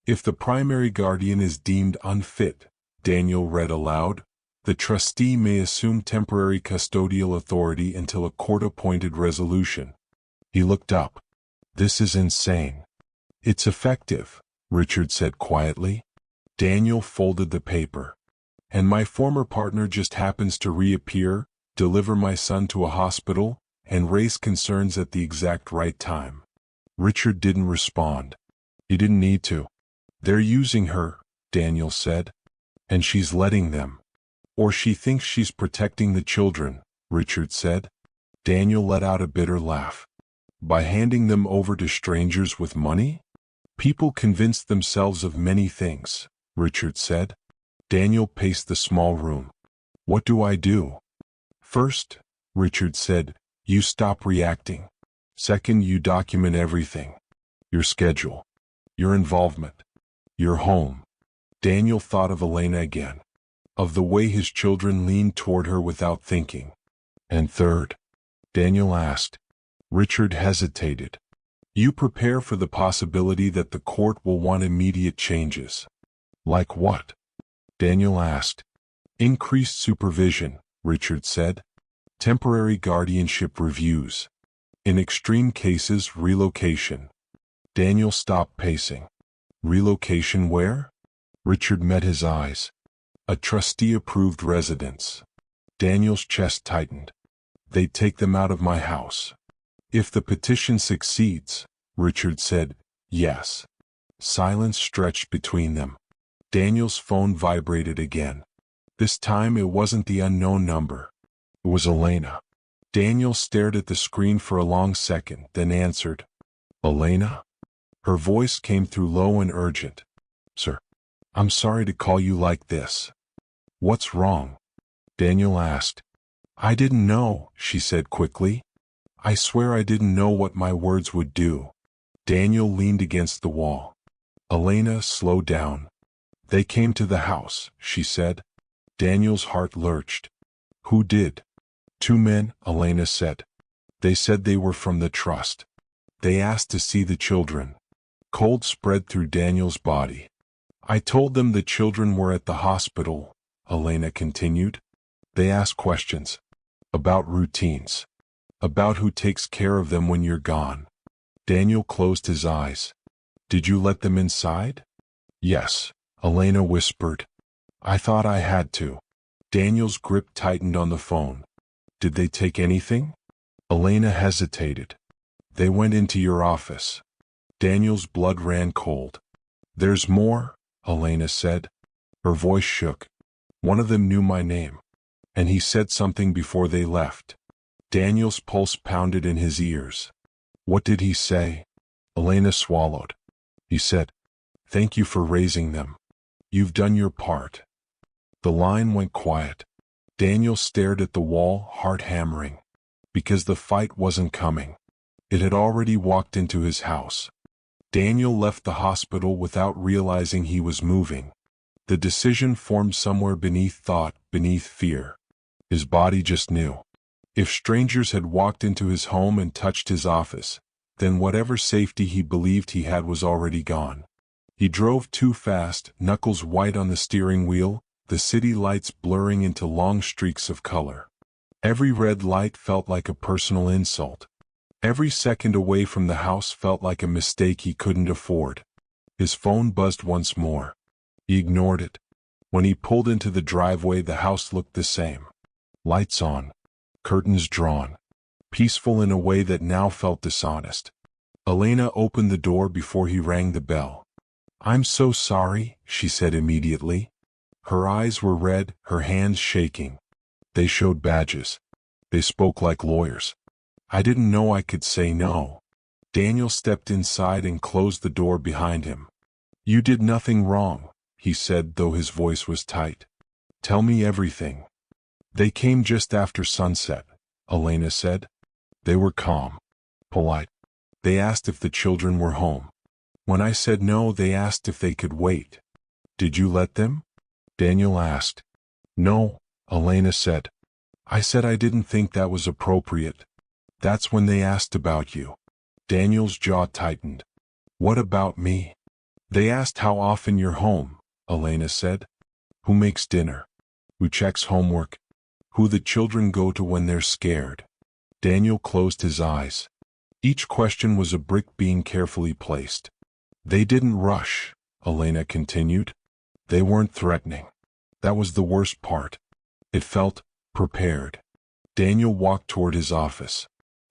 If the primary guardian is deemed unfit, Daniel read aloud, the trustee may assume temporary custodial authority until a court-appointed resolution. He looked up. This is insane. It's effective, Richard said quietly. Daniel folded the paper. And my former partner just happens to reappear, deliver my son to a hospital, and raise concerns at the exact right time. Richard didn't respond. He didn't need to. They're using her, Daniel said. And she's letting them. Or she thinks she's protecting the children, Richard said. Daniel let out a bitter laugh. By handing them over to strangers with money? People convince themselves of many things, Richard said. Daniel paced the small room. What do I do? First, Richard said, you stop reacting. Second, you document everything. Your schedule. Your involvement. Your home. Daniel thought of Elena again. Of the way his children leaned toward her without thinking. And third? Daniel asked. Richard hesitated. You prepare for the possibility that the court will want immediate changes. Like what? Daniel asked. Increased supervision, Richard said. Temporary guardianship reviews. In extreme cases, relocation. Daniel stopped pacing. Relocation where? Richard met his eyes. A trustee-approved residence. Daniel's chest tightened. They'd take them out of my house. If the petition succeeds, Richard said, yes. Silence stretched between them. Daniel's phone vibrated again. This time it wasn't the unknown number. It was Elena. Daniel stared at the screen for a long second, then answered. Elena? Her voice came through low and urgent. Sir, I'm sorry to call you like this. What's wrong? Daniel asked. I didn't know, she said quickly. I swear I didn't know what my words would do. Daniel leaned against the wall. Elena, slow down. They came to the house, she said. Daniel's heart lurched. Who did? 2 men, Elena said. They said they were from the trust. They asked to see the children. Cold spread through Daniel's body. I told them the children were at the hospital, Elena continued. They asked questions. About routines. About who takes care of them when you're gone. Daniel closed his eyes. Did you let them inside? Yes, Elena whispered. I thought I had to. Daniel's grip tightened on the phone. Did they take anything? Elena hesitated. They went into your office. Daniel's blood ran cold. There's more, Elena said. Her voice shook. One of them knew my name. And he said something before they left. Daniel's pulse pounded in his ears. What did he say? Elena swallowed. He said, thank you for raising them. You've done your part. The line went quiet. Daniel stared at the wall, heart hammering. Because the fight wasn't coming. It had already walked into his house. Daniel left the hospital without realizing he was moving. The decision formed somewhere beneath thought, beneath fear. His body just knew. If strangers had walked into his home and touched his office, then whatever safety he believed he had was already gone. He drove too fast, knuckles white on the steering wheel, the city lights blurring into long streaks of color. Every red light felt like a personal insult. Every second away from the house felt like a mistake he couldn't afford. His phone buzzed once more. He ignored it. When he pulled into the driveway, the house looked the same. Lights on. Curtains drawn. Peaceful in a way that now felt dishonest. Elena opened the door before he rang the bell. I'm so sorry, she said immediately. Her eyes were red, her hands shaking. They showed badges. They spoke like lawyers. I didn't know I could say no. Daniel stepped inside and closed the door behind him. You did nothing wrong, he said, though his voice was tight. Tell me everything. They came just after sunset, Elena said. They were calm, polite. They asked if the children were home. When I said no, they asked if they could wait. Did you let them? Daniel asked. No, Elena said. I said I didn't think that was appropriate. That's when they asked about you. Daniel's jaw tightened. What about me? They asked how often you're home, Elena said. Who makes dinner? Who checks homework? Who the children go to when they're scared? Daniel closed his eyes. Each question was a brick being carefully placed. They didn't rush, Elena continued. They weren't threatening. That was the worst part. It felt prepared. Daniel walked toward his office.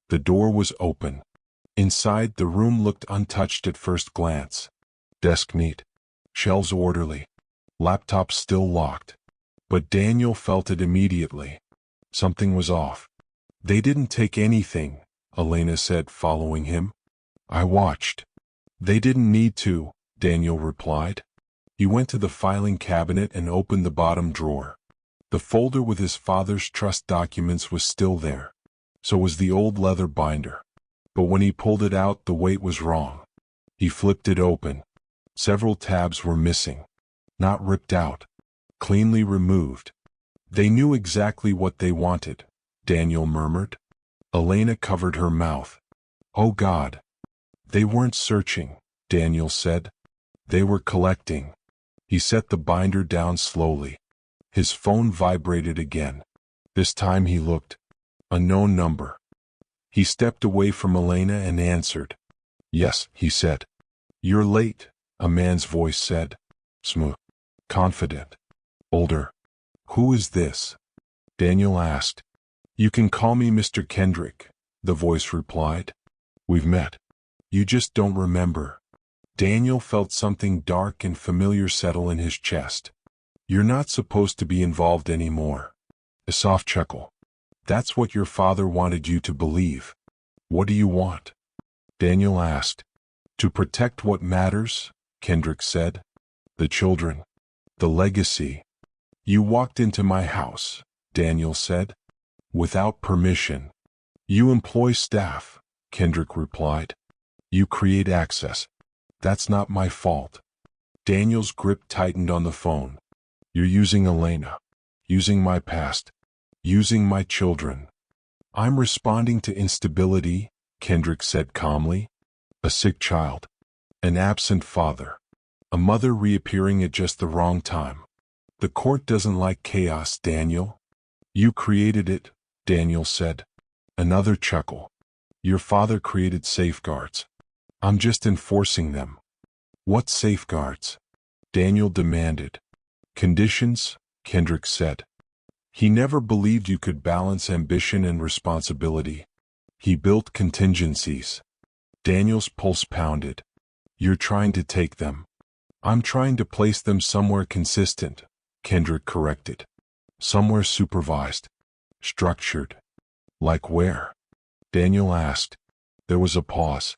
The door was open. Inside, the room looked untouched at first glance. Desk neat. Shelves orderly. Laptop still locked. But Daniel felt it immediately. Something was off. They didn't take anything, Elena said, following him. I watched. They didn't need to, Daniel replied. He went to the filing cabinet and opened the bottom drawer. The folder with his father's trust documents was still there. So was the old leather binder. But when he pulled it out, the weight was wrong. He flipped it open. Several tabs were missing. Not ripped out. Cleanly removed. They knew exactly what they wanted, Daniel murmured. Elena covered her mouth. Oh God. They weren't searching, Daniel said. They were collecting. He set the binder down slowly. His phone vibrated again. This time he looked. A known number. He stepped away from Elena and answered. Yes, he said. You're late, a man's voice said. Smooth. Confident. Older. Who is this? Daniel asked. You can call me Mr. Kendrick, the voice replied. We've met. You just don't remember. Daniel felt something dark and familiar settle in his chest. You're not supposed to be involved anymore. A soft chuckle. That's what your father wanted you to believe. What do you want? Daniel asked. To protect what matters, Kendrick said. The children. The legacy. You walked into my house, Daniel said. Without permission. You employ staff, Kendrick replied. You create access. That's not my fault. Daniel's grip tightened on the phone. You're using Elena. Using my past. Using my children. I'm responding to instability, Kendrick said calmly. A sick child. An absent father. A mother reappearing at just the wrong time. The court doesn't like chaos, Daniel. You created it, Daniel said. Another chuckle. Your father created safeguards. I'm just enforcing them. What safeguards? Daniel demanded. Conditions, Kendrick said. He never believed you could balance ambition and responsibility. He built contingencies. Daniel's pulse pounded. You're trying to take them. I'm trying to place them somewhere consistent, Kendrick corrected. Somewhere supervised. Structured. Like where? Daniel asked. There was a pause.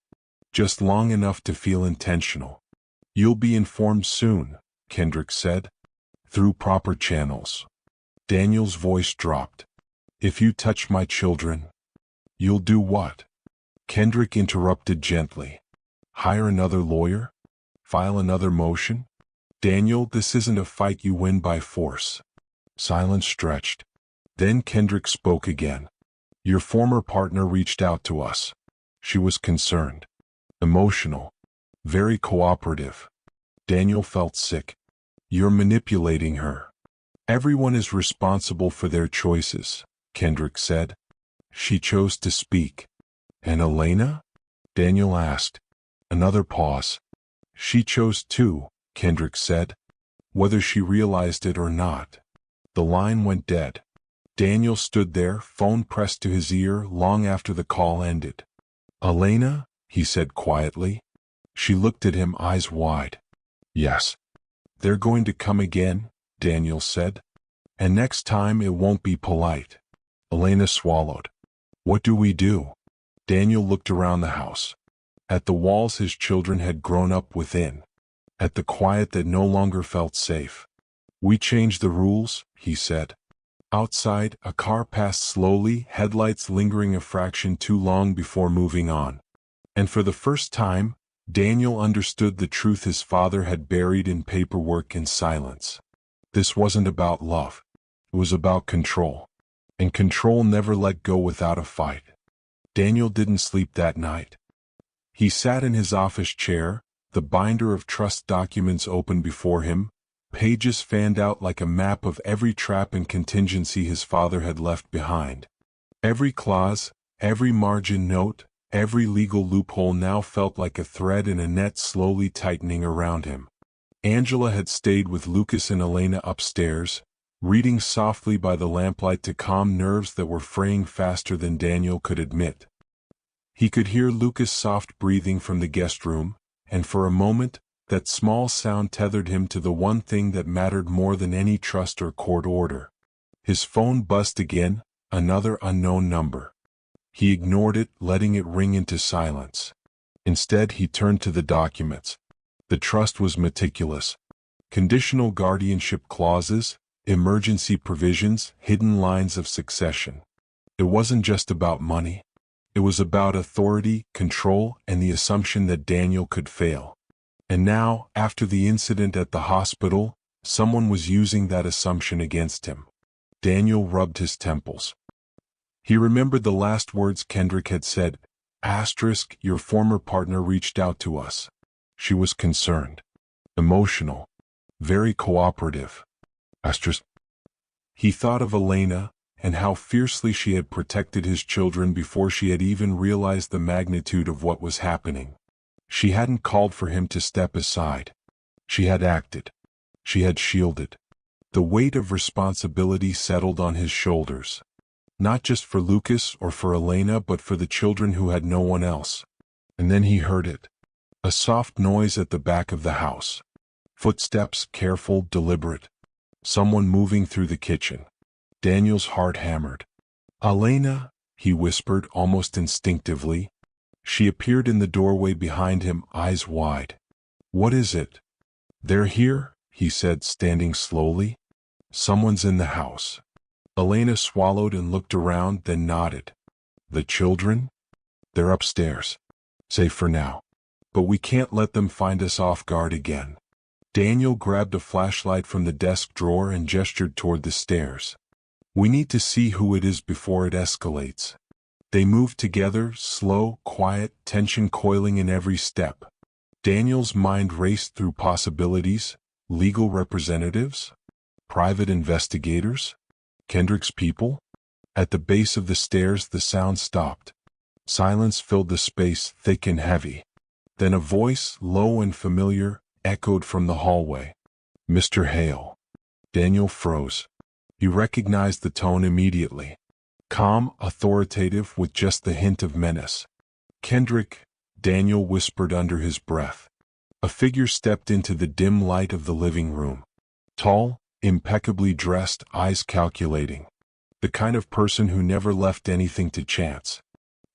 Just long enough to feel intentional. You'll be informed soon, Kendrick said. Through proper channels. Daniel's voice dropped. If you touch my children, you'll do what? Kendrick interrupted gently. Hire another lawyer? File another motion? Daniel, this isn't a fight you win by force. Silence stretched. Then Kendrick spoke again. Your former partner reached out to us. She was concerned. Emotional. Very cooperative. Daniel felt sick. You're manipulating her. Everyone is responsible for their choices, Kendrick said. She chose to speak. And Elena? Daniel asked. Another pause. She chose too, Kendrick said. Whether she realized it or not. The line went dead. Daniel stood there, phone pressed to his ear long after the call ended. Elena? He said quietly. She looked at him, eyes wide. Yes. They're going to come again, Daniel said. And next time it won't be polite. Elena swallowed. What do we do? Daniel looked around the house. At the walls his children had grown up within. At the quiet that no longer felt safe. We changed the rules, he said. Outside, a car passed slowly, headlights lingering a fraction too long before moving on. And for the first time, Daniel understood the truth his father had buried in paperwork and silence. This wasn't about love. It was about control. And control never let go without a fight. Daniel didn't sleep that night. He sat in his office chair, the binder of trust documents open before him, pages fanned out like a map of every trap and contingency his father had left behind. Every clause, every margin note, every legal loophole now felt like a thread in a net slowly tightening around him. Angela had stayed with Lucas and Elena upstairs, reading softly by the lamplight to calm nerves that were fraying faster than Daniel could admit. He could hear Lucas' soft breathing from the guest room, and for a moment, that small sound tethered him to the one thing that mattered more than any trust or court order. His phone buzzed again, another unknown number. He ignored it, letting it ring into silence. Instead, he turned to the documents. The trust was meticulous. Conditional guardianship clauses, emergency provisions, hidden lines of succession. It wasn't just about money. It was about authority, control, and the assumption that Daniel could fail. And now, after the incident at the hospital, someone was using that assumption against him. Daniel rubbed his temples. He remembered the last words Kendrick had said, *, your former partner reached out to us. She was concerned. Emotional. Very cooperative. *. He thought of Elena, and how fiercely she had protected his children before she had even realized the magnitude of what was happening. She hadn't called for him to step aside. She had acted. She had shielded. The weight of responsibility settled on his shoulders. Not just for Lucas or for Elena, but for the children who had no one else. And then he heard it. A soft noise at the back of the house. Footsteps, careful, deliberate. Someone moving through the kitchen. Daniel's heart hammered. Elena, he whispered almost instinctively. She appeared in the doorway behind him, eyes wide. What is it? They're here, he said, standing slowly. Someone's in the house. Elena swallowed and looked around, then nodded. The children? They're upstairs. Safe for now. But we can't let them find us off guard again. Daniel grabbed a flashlight from the desk drawer and gestured toward the stairs. We need to see who it is before it escalates. They moved together, slow, quiet, tension coiling in every step. Daniel's mind raced through possibilities: legal representatives, private investigators, Kendrick's people. At the base of the stairs the sound stopped. Silence filled the space, thick and heavy. Then a voice, low and familiar, echoed from the hallway. "Mr. Hale." Daniel froze. He recognized the tone immediately. Calm, authoritative, with just the hint of menace. "Kendrick," Daniel whispered under his breath. A figure stepped into the dim light of the living room. Tall, impeccably dressed, eyes calculating. The kind of person who never left anything to chance.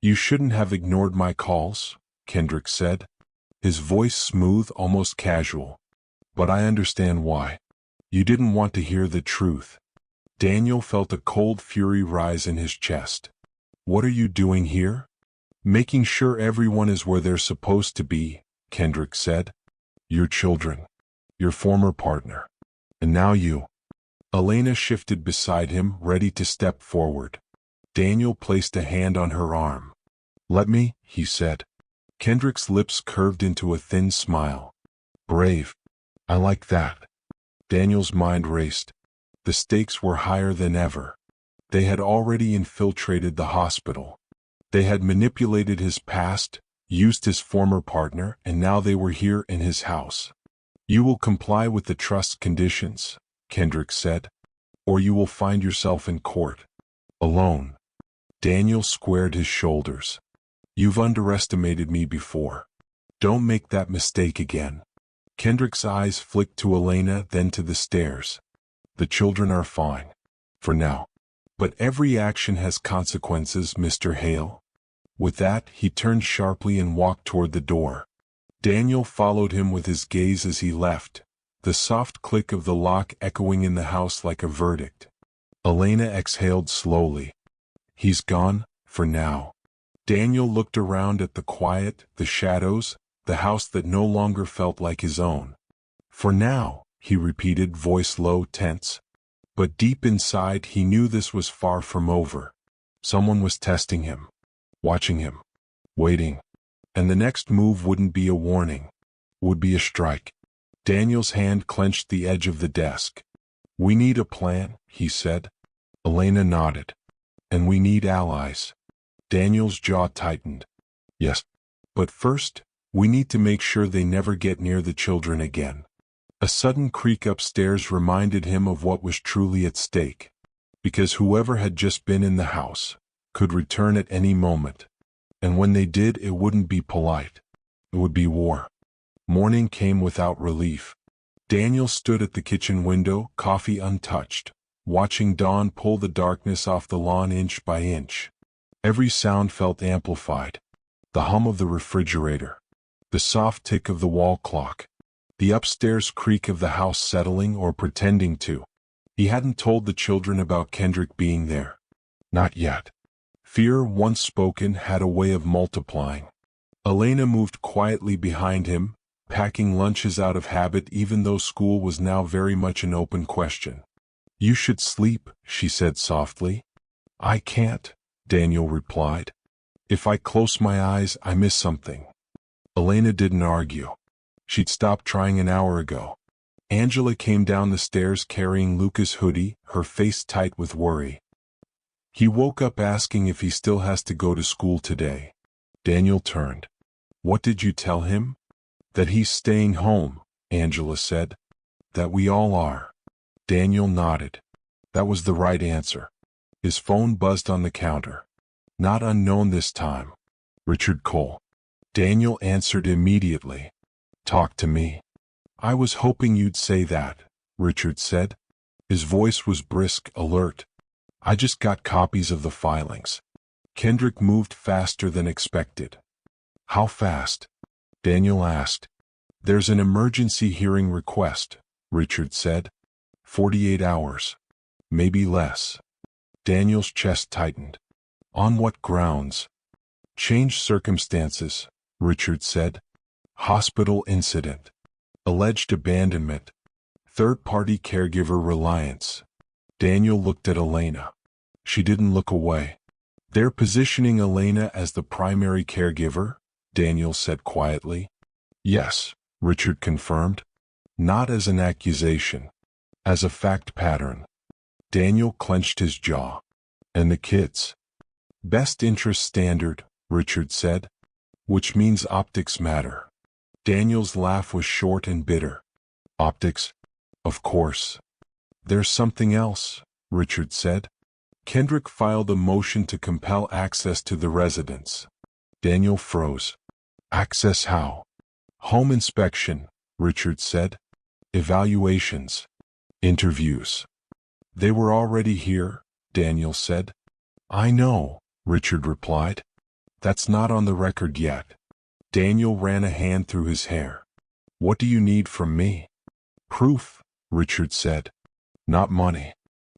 "You shouldn't have ignored my calls," Kendrick said. His voice smooth, almost casual. "But I understand why. You didn't want to hear the truth." Daniel felt a cold fury rise in his chest. "What are you doing here?" "Making sure everyone is where they're supposed to be," Kendrick said. "Your children. Your former partner. And now you." Elena shifted beside him, ready to step forward. Daniel placed a hand on her arm. "Let me," he said. Kendrick's lips curved into a thin smile. "Brave. I like that." Daniel's mind raced. The stakes were higher than ever. They had already infiltrated the hospital. They had manipulated his past, used his former partner, and now they were here in his house. "You will comply with the trust conditions," Kendrick said, "or you will find yourself in court. Alone." Daniel squared his shoulders. "You've underestimated me before. Don't make that mistake again." Kendrick's eyes flicked to Elena, then to the stairs. "The children are fine. For now. But every action has consequences, Mr. Hale." With that, he turned sharply and walked toward the door. Daniel followed him with his gaze as he left, the soft click of the lock echoing in the house like a verdict. Elena exhaled slowly. "He's gone, for now." Daniel looked around at the quiet, the shadows, the house that no longer felt like his own. "For now," he repeated, voice low, tense. But deep inside he knew this was far from over. Someone was testing him, watching him, waiting. And the next move wouldn't be a warning, would be a strike. Daniel's hand clenched the edge of the desk. "We need a plan," he said. Elena nodded. "And we need allies." Daniel's jaw tightened. "Yes. But first, we need to make sure they never get near the children again." A sudden creak upstairs reminded him of what was truly at stake. Because whoever had just been in the house could return at any moment. And when they did, it wouldn't be polite. It would be war. Morning came without relief. Daniel stood at the kitchen window, coffee untouched, watching dawn pull the darkness off the lawn inch by inch. Every sound felt amplified. The hum of the refrigerator. The soft tick of the wall clock. The upstairs creak of the house settling or pretending to. He hadn't told the children about Kendrick being there. Not yet. Fear, once spoken, had a way of multiplying. Elena moved quietly behind him, packing lunches out of habit even though school was now very much an open question. "You should sleep," she said softly. "I can't," Daniel replied. "If I close my eyes, I miss something." Elena didn't argue. She'd stopped trying an hour ago. Angela came down the stairs carrying Luca's hoodie, her face tight with worry. He woke up asking if he still has to go to school today. Daniel turned. "What did you tell him?" "That he's staying home," Angela said. "That we all are." Daniel nodded. That was the right answer. His phone buzzed on the counter. Not unknown this time. Richard Cole. Daniel answered immediately. "Talk to me." "I was hoping you'd say that," Richard said. His voice was brisk, alert. "I just got copies of the filings." Kendrick moved faster than expected. "How fast?" Daniel asked. "There's an emergency hearing request," Richard said. 48 hours. Maybe less." Daniel's chest tightened. "On what grounds?" "Changed circumstances," Richard said. "Hospital incident. Alleged abandonment. Third-party caregiver reliance." Daniel looked at Elena. She didn't look away. They're positioning Elena as the primary caregiver, Daniel said quietly. Yes, Richard confirmed. Not as an accusation. As a fact pattern. Daniel clenched his jaw. And the kids? Best interest standard, Richard said. Which means optics matter. Daniel's laugh was short and bitter. Optics? Of course. There's something else, Richard said. Kendrick filed a motion to compel access to the residence. Daniel froze. Access how? Home inspection, Richard said. Evaluations. Interviews. They were already here, Daniel said. I know, Richard replied. That's not on the record yet. Daniel ran a hand through his hair. What do you need from me? Proof, Richard said. Not money.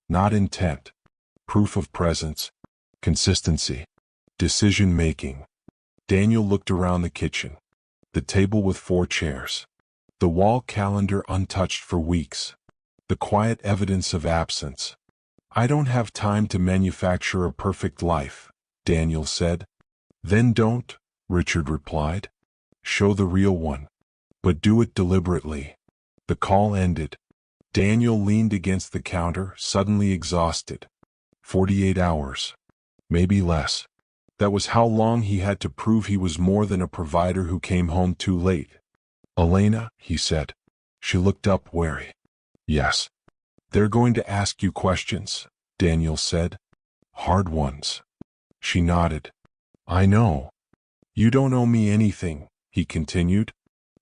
Not intent. Proof of presence. Consistency. Decision-making. Daniel looked around the kitchen. The table with 4 chairs. The wall calendar untouched for weeks. The quiet evidence of absence. I don't have time to manufacture a perfect life, Daniel said. Then don't, Richard replied. Show the real one. But do it deliberately. The call ended. Daniel leaned against the counter, suddenly exhausted. 48 hours. Maybe less. That was how long he had to prove he was more than a provider who came home too late. Elena, he said. She looked up wary. Yes. They're going to ask you questions, Daniel said. Hard ones. She nodded. I know. You don't owe me anything, he continued.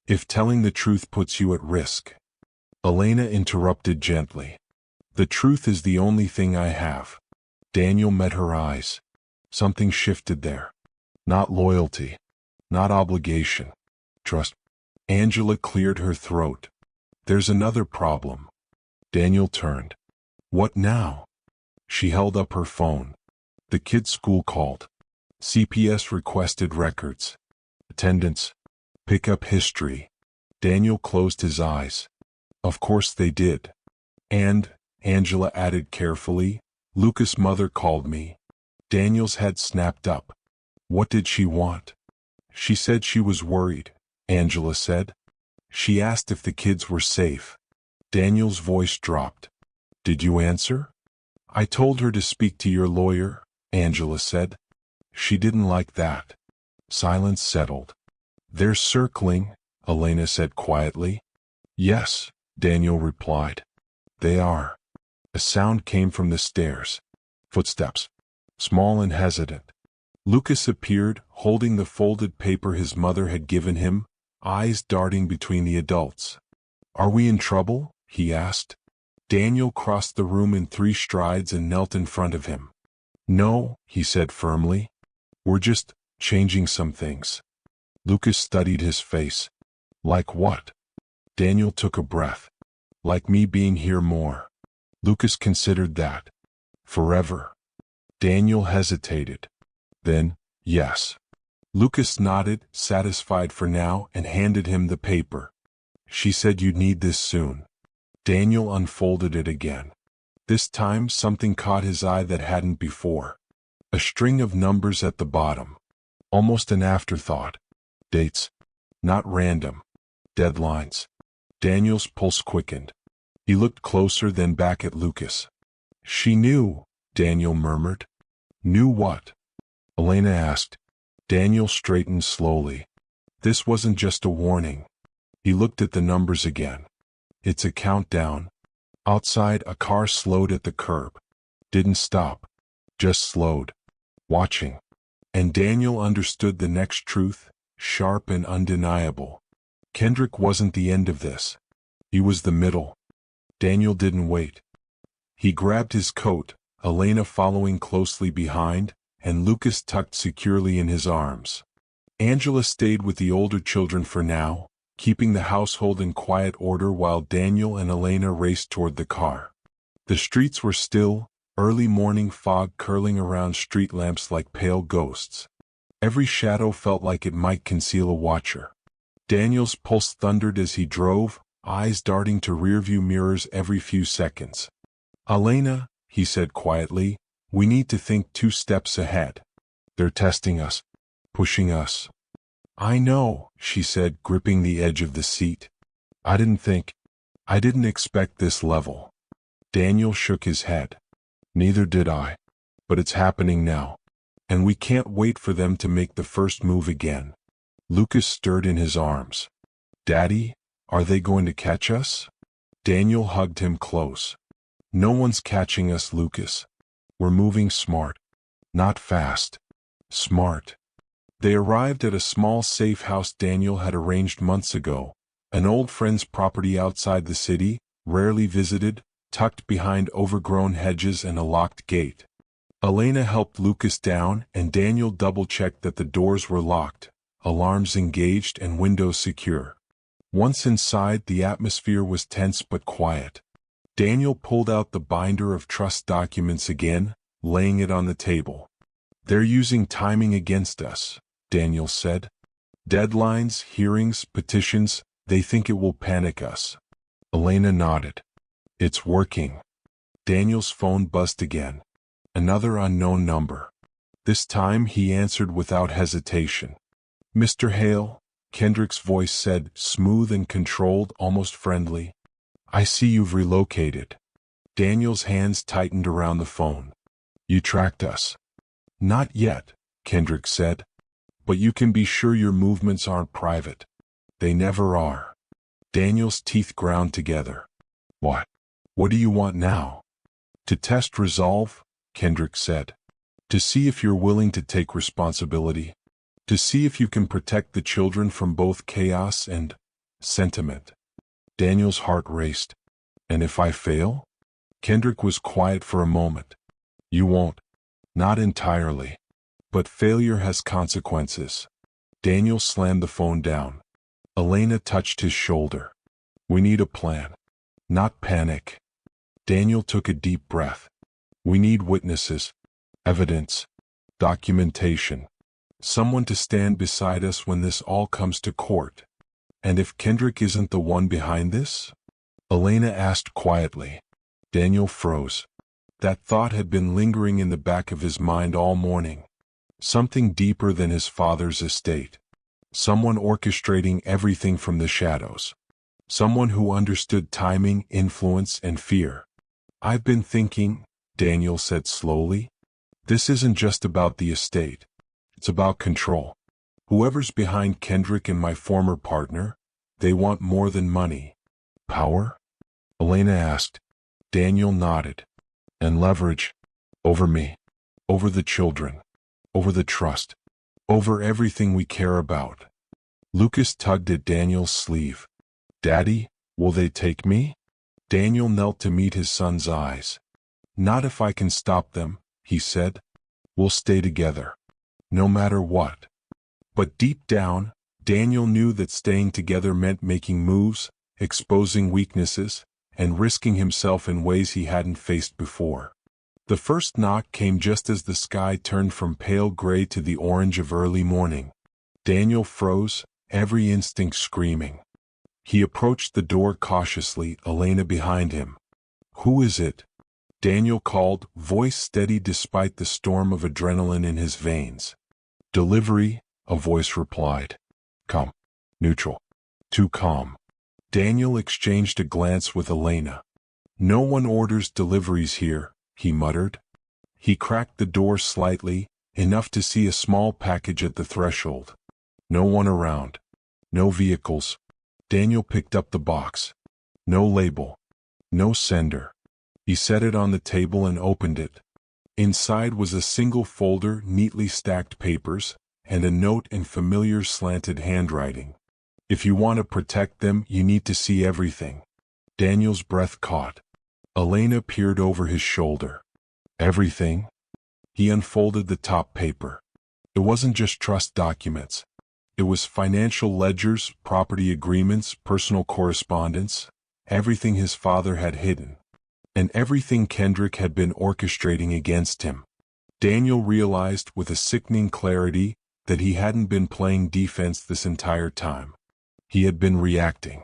If telling the truth puts you at risk. Elena interrupted gently. The truth is the only thing I have. Daniel met her eyes. Something shifted there. Not loyalty. Not obligation. Trust. Angela cleared her throat. There's another problem. Daniel turned. What now? She held up her phone. The kids' school called. CPS requested records. Attendance. Pickup history. Daniel closed his eyes. Of course they did. And, Angela added carefully, Lucas' mother called me. Daniel's head snapped up. What did she want? She said she was worried, Angela said. She asked if the kids were safe. Daniel's voice dropped. Did you answer? I told her to speak to your lawyer, Angela said. She didn't like that. Silence settled. They're circling, Elena said quietly. Yes, Daniel replied. They are. A sound came from the stairs. Footsteps. Small and hesitant. Lucas appeared, holding the folded paper his mother had given him, eyes darting between the adults. Are we in trouble? He asked. Daniel crossed the room in 3 strides and knelt in front of him. No, he said firmly. We're just changing some things. Lucas studied his face. Like what? Daniel took a breath. Like me being here more. Lucas considered that. Forever. Daniel hesitated. Then, yes. Lucas nodded, satisfied for now, and handed him the paper. She said you'd need this soon. Daniel unfolded it again. This time something caught his eye that hadn't before. A string of numbers at the bottom. Almost an afterthought. Dates. Not random. Deadlines. Daniel's pulse quickened. He looked closer, then back at Lucas. She knew, Daniel murmured. Knew what? Elena asked. Daniel straightened slowly. This wasn't just a warning. He looked at the numbers again. It's a countdown. Outside, a car slowed at the curb. Didn't stop. Just slowed. Watching. And Daniel understood the next truth, sharp and undeniable. Kendrick wasn't the end of this. He was the middle. Daniel didn't wait. He grabbed his coat, Elena following closely behind, and Lucas tucked securely in his arms. Angela stayed with the older children for now, keeping the household in quiet order while Daniel and Elena raced toward the car. The streets were still, early morning fog curling around street lamps like pale ghosts. Every shadow felt like it might conceal a watcher. Daniel's pulse thundered as he drove, eyes darting to rearview mirrors every few seconds. Elena, he said quietly, We need to think 2 steps ahead. They're testing us, pushing us. I know, she said, gripping the edge of the seat. I didn't expect this level. Daniel shook his head. Neither did I. But it's happening now. And we can't wait for them to make the first move again. Lucas stirred in his arms. Daddy, are they going to catch us? Daniel hugged him close. No one's catching us, Lucas. We're moving smart. Not fast. Smart. They arrived at a small safe house Daniel had arranged months ago, an old friend's property outside the city, rarely visited, tucked behind overgrown hedges and a locked gate. Elena helped Lucas down, and Daniel double-checked that the doors were locked, alarms engaged, and windows secure. Once inside, the atmosphere was tense but quiet. Daniel pulled out the binder of trust documents again, laying it on the table. They're using timing against us, Daniel said. Deadlines, hearings, petitions, they think it will panic us. Elena nodded. It's working. Daniel's phone buzzed again. Another unknown number. This time he answered without hesitation. Mr. Hale, Kendrick's voice said, smooth and controlled, almost friendly. I see you've relocated. Daniel's hands tightened around the phone. You tracked us. Not yet, Kendrick said. But you can be sure your movements aren't private. They never are. Daniel's teeth ground together. What? What do you want now? To test resolve, Kendrick said. To see if you're willing to take responsibility. To see if you can protect the children from both chaos and sentiment. Daniel's heart raced. And if I fail? Kendrick was quiet for a moment. You won't. Not entirely. But failure has consequences. Daniel slammed the phone down. Elena touched his shoulder. We need a plan. Not panic. Daniel took a deep breath. We need witnesses, evidence, documentation. Someone to stand beside us when this all comes to court. And if Kendrick isn't the one behind this? Elena asked quietly. Daniel froze. That thought had been lingering in the back of his mind all morning. Something deeper than his father's estate. Someone orchestrating everything from the shadows. Someone who understood timing, influence, and fear. I've been thinking, Daniel said slowly. This isn't just about the estate. It's about control. Whoever's behind Kendrick and my former partner, they want more than money. Power? Elena asked. Daniel nodded. And leverage. Over me. Over the children. Over the trust. Over everything we care about. Lucas tugged at Daniel's sleeve. Daddy, will they take me? Daniel knelt to meet his son's eyes. Not if I can stop them, he said. We'll stay together. No matter what. But deep down, Daniel knew that staying together meant making moves, exposing weaknesses, and risking himself in ways he hadn't faced before. The first knock came just as the sky turned from pale gray to the orange of early morning. Daniel froze, every instinct screaming. He approached the door cautiously, Elena behind him. Who is it? Daniel called, voice steady despite the storm of adrenaline in his veins. Delivery, a voice replied. Calm. Neutral. Too calm. Daniel exchanged a glance with Elena. No one orders deliveries here, he muttered. He cracked the door slightly, enough to see a small package at the threshold. No one around. No vehicles. Daniel picked up the box. No label. No sender. He set it on the table and opened it. Inside was a single folder, neatly stacked papers, and a note in familiar slanted handwriting. If you want to protect them, you need to see everything. Daniel's breath caught. Elena peered over his shoulder. Everything? He unfolded the top paper. It wasn't just trust documents. It was financial ledgers, property agreements, personal correspondence, everything his father had hidden. And everything Kendrick had been orchestrating against him. Daniel realized with a sickening clarity that he hadn't been playing defense this entire time. He had been reacting.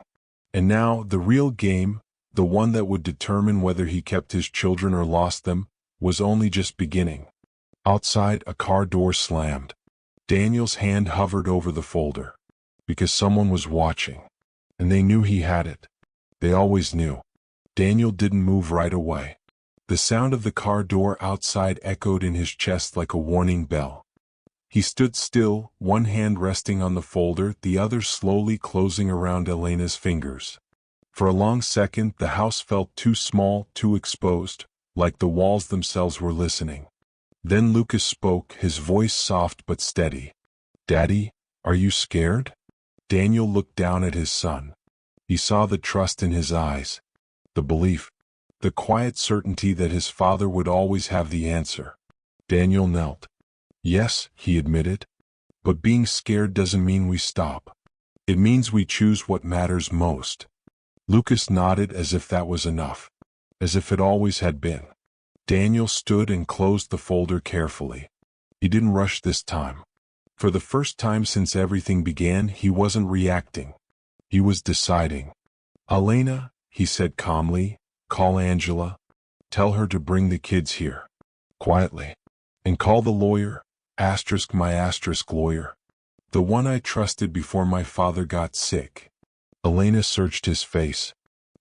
And now, the real game, the one that would determine whether he kept his children or lost them, was only just beginning. Outside, a car door slammed. Daniel's hand hovered over the folder. Because someone was watching. And they knew he had it. They always knew. Daniel didn't move right away. The sound of the car door outside echoed in his chest like a warning bell. He stood still, one hand resting on the folder, the other slowly closing around Elena's fingers. For a long second, the house felt too small, too exposed, like the walls themselves were listening. Then Lucas spoke, his voice soft but steady. "Daddy, are you scared?" Daniel looked down at his son. He saw the trust in his eyes, the belief, the quiet certainty that his father would always have the answer. Daniel knelt. "Yes," he admitted. "But being scared doesn't mean we stop. It means we choose what matters most." Lucas nodded as if that was enough, as if it always had been. Daniel stood and closed the folder carefully. He didn't rush this time. For the first time since everything began, he wasn't reacting. He was deciding. "Elena," he said calmly, "call Angela. Tell her to bring the kids here. Quietly. And call the lawyer, my lawyer. The one I trusted before my father got sick." Elena searched his face.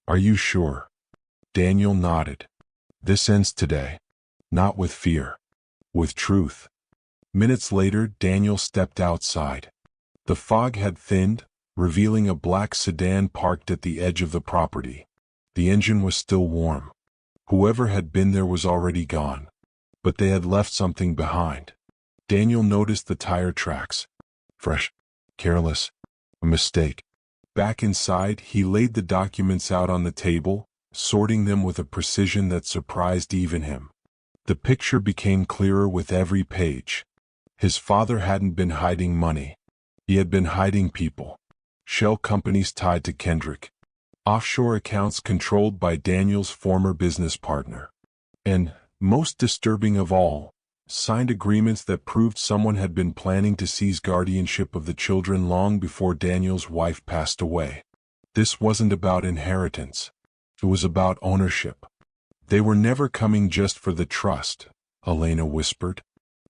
"Are you sure?" Daniel nodded. "This ends today. Not with fear. With truth." Minutes later, Daniel stepped outside. The fog had thinned, revealing a black sedan parked at the edge of the property. The engine was still warm. Whoever had been there was already gone. But they had left something behind. Daniel noticed the tire tracks. Fresh. Careless. A mistake. Back inside, he laid the documents out on the table, sorting them with a precision that surprised even him. The picture became clearer with every page. His father hadn't been hiding money. He had been hiding people. Shell companies tied to Kendrick. Offshore accounts controlled by Daniel's former business partner. And, most disturbing of all, signed agreements that proved someone had been planning to seize guardianship of the children long before Daniel's wife passed away. This wasn't about inheritance. It was about ownership. "They were never coming just for the trust," Elena whispered.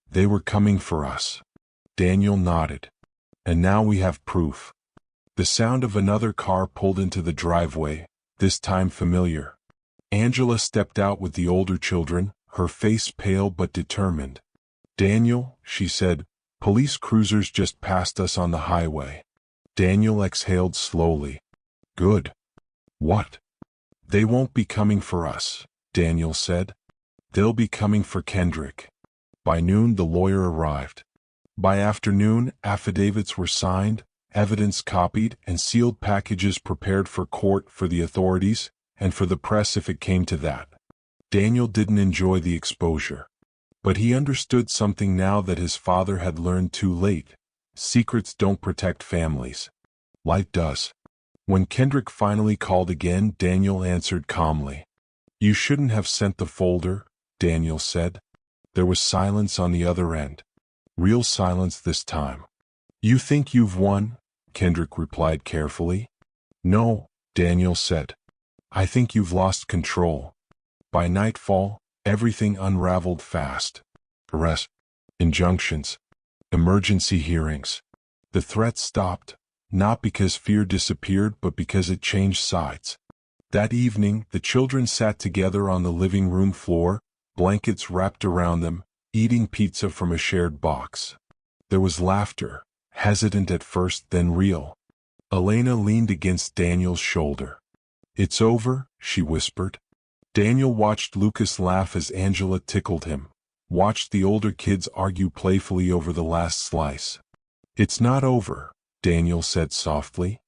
"They were coming for us." Daniel nodded. "And now we have proof." The sound of another car pulled into the driveway, this time familiar. Angela stepped out with the older children, her face pale but determined. "Daniel," she said, "police cruisers just passed us on the highway." Daniel exhaled slowly. "Good." "What?" "They won't be coming for us," Daniel said. "They'll be coming for Kendrick." By noon the lawyer arrived. By afternoon, affidavits were signed, evidence copied, and sealed packages prepared for court, for the authorities, and for the press if it came to that. Daniel didn't enjoy the exposure. But he understood something now that his father had learned too late. Secrets don't protect families. Light does. When Kendrick finally called again, Daniel answered calmly. "You shouldn't have sent the folder," Daniel said. There was silence on the other end. Real silence this time. "You think you've won?" Kendrick replied carefully. "No," Daniel said. "I think you've lost control." By nightfall, everything unraveled fast. Arrests, injunctions, emergency hearings. The threats stopped, not because fear disappeared but because it changed sides. That evening, the children sat together on the living room floor, blankets wrapped around them, eating pizza from a shared box. There was laughter, hesitant at first, then real. Elena leaned against Daniel's shoulder. "It's over," she whispered. Daniel watched Lucas laugh as Angela tickled him, watched the older kids argue playfully over the last slice. "It's not over," Daniel said softly.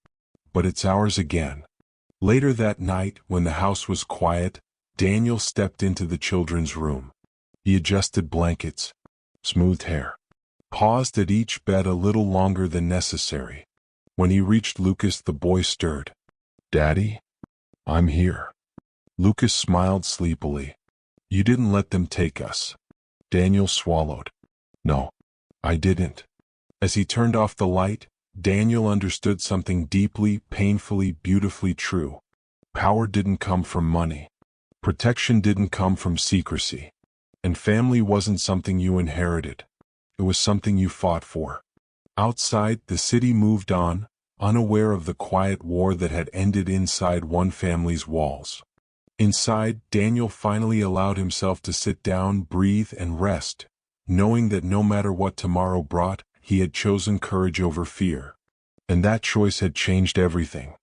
"But it's ours again." Later that night, when the house was quiet, Daniel stepped into the children's room. He adjusted blankets, smoothed hair, paused at each bed a little longer than necessary. When he reached Lucas, the boy stirred. "Daddy? I'm here." Lucas smiled sleepily. "You didn't let them take us." Daniel swallowed. "No, I didn't." As he turned off the light, Daniel understood something deeply, painfully, beautifully true. Power didn't come from money. Protection didn't come from secrecy. And family wasn't something you inherited. It was something you fought for. Outside, the city moved on, unaware of the quiet war that had ended inside one family's walls. Inside, Daniel finally allowed himself to sit down, breathe, and rest, knowing that no matter what tomorrow brought, he had chosen courage over fear. And that choice had changed everything.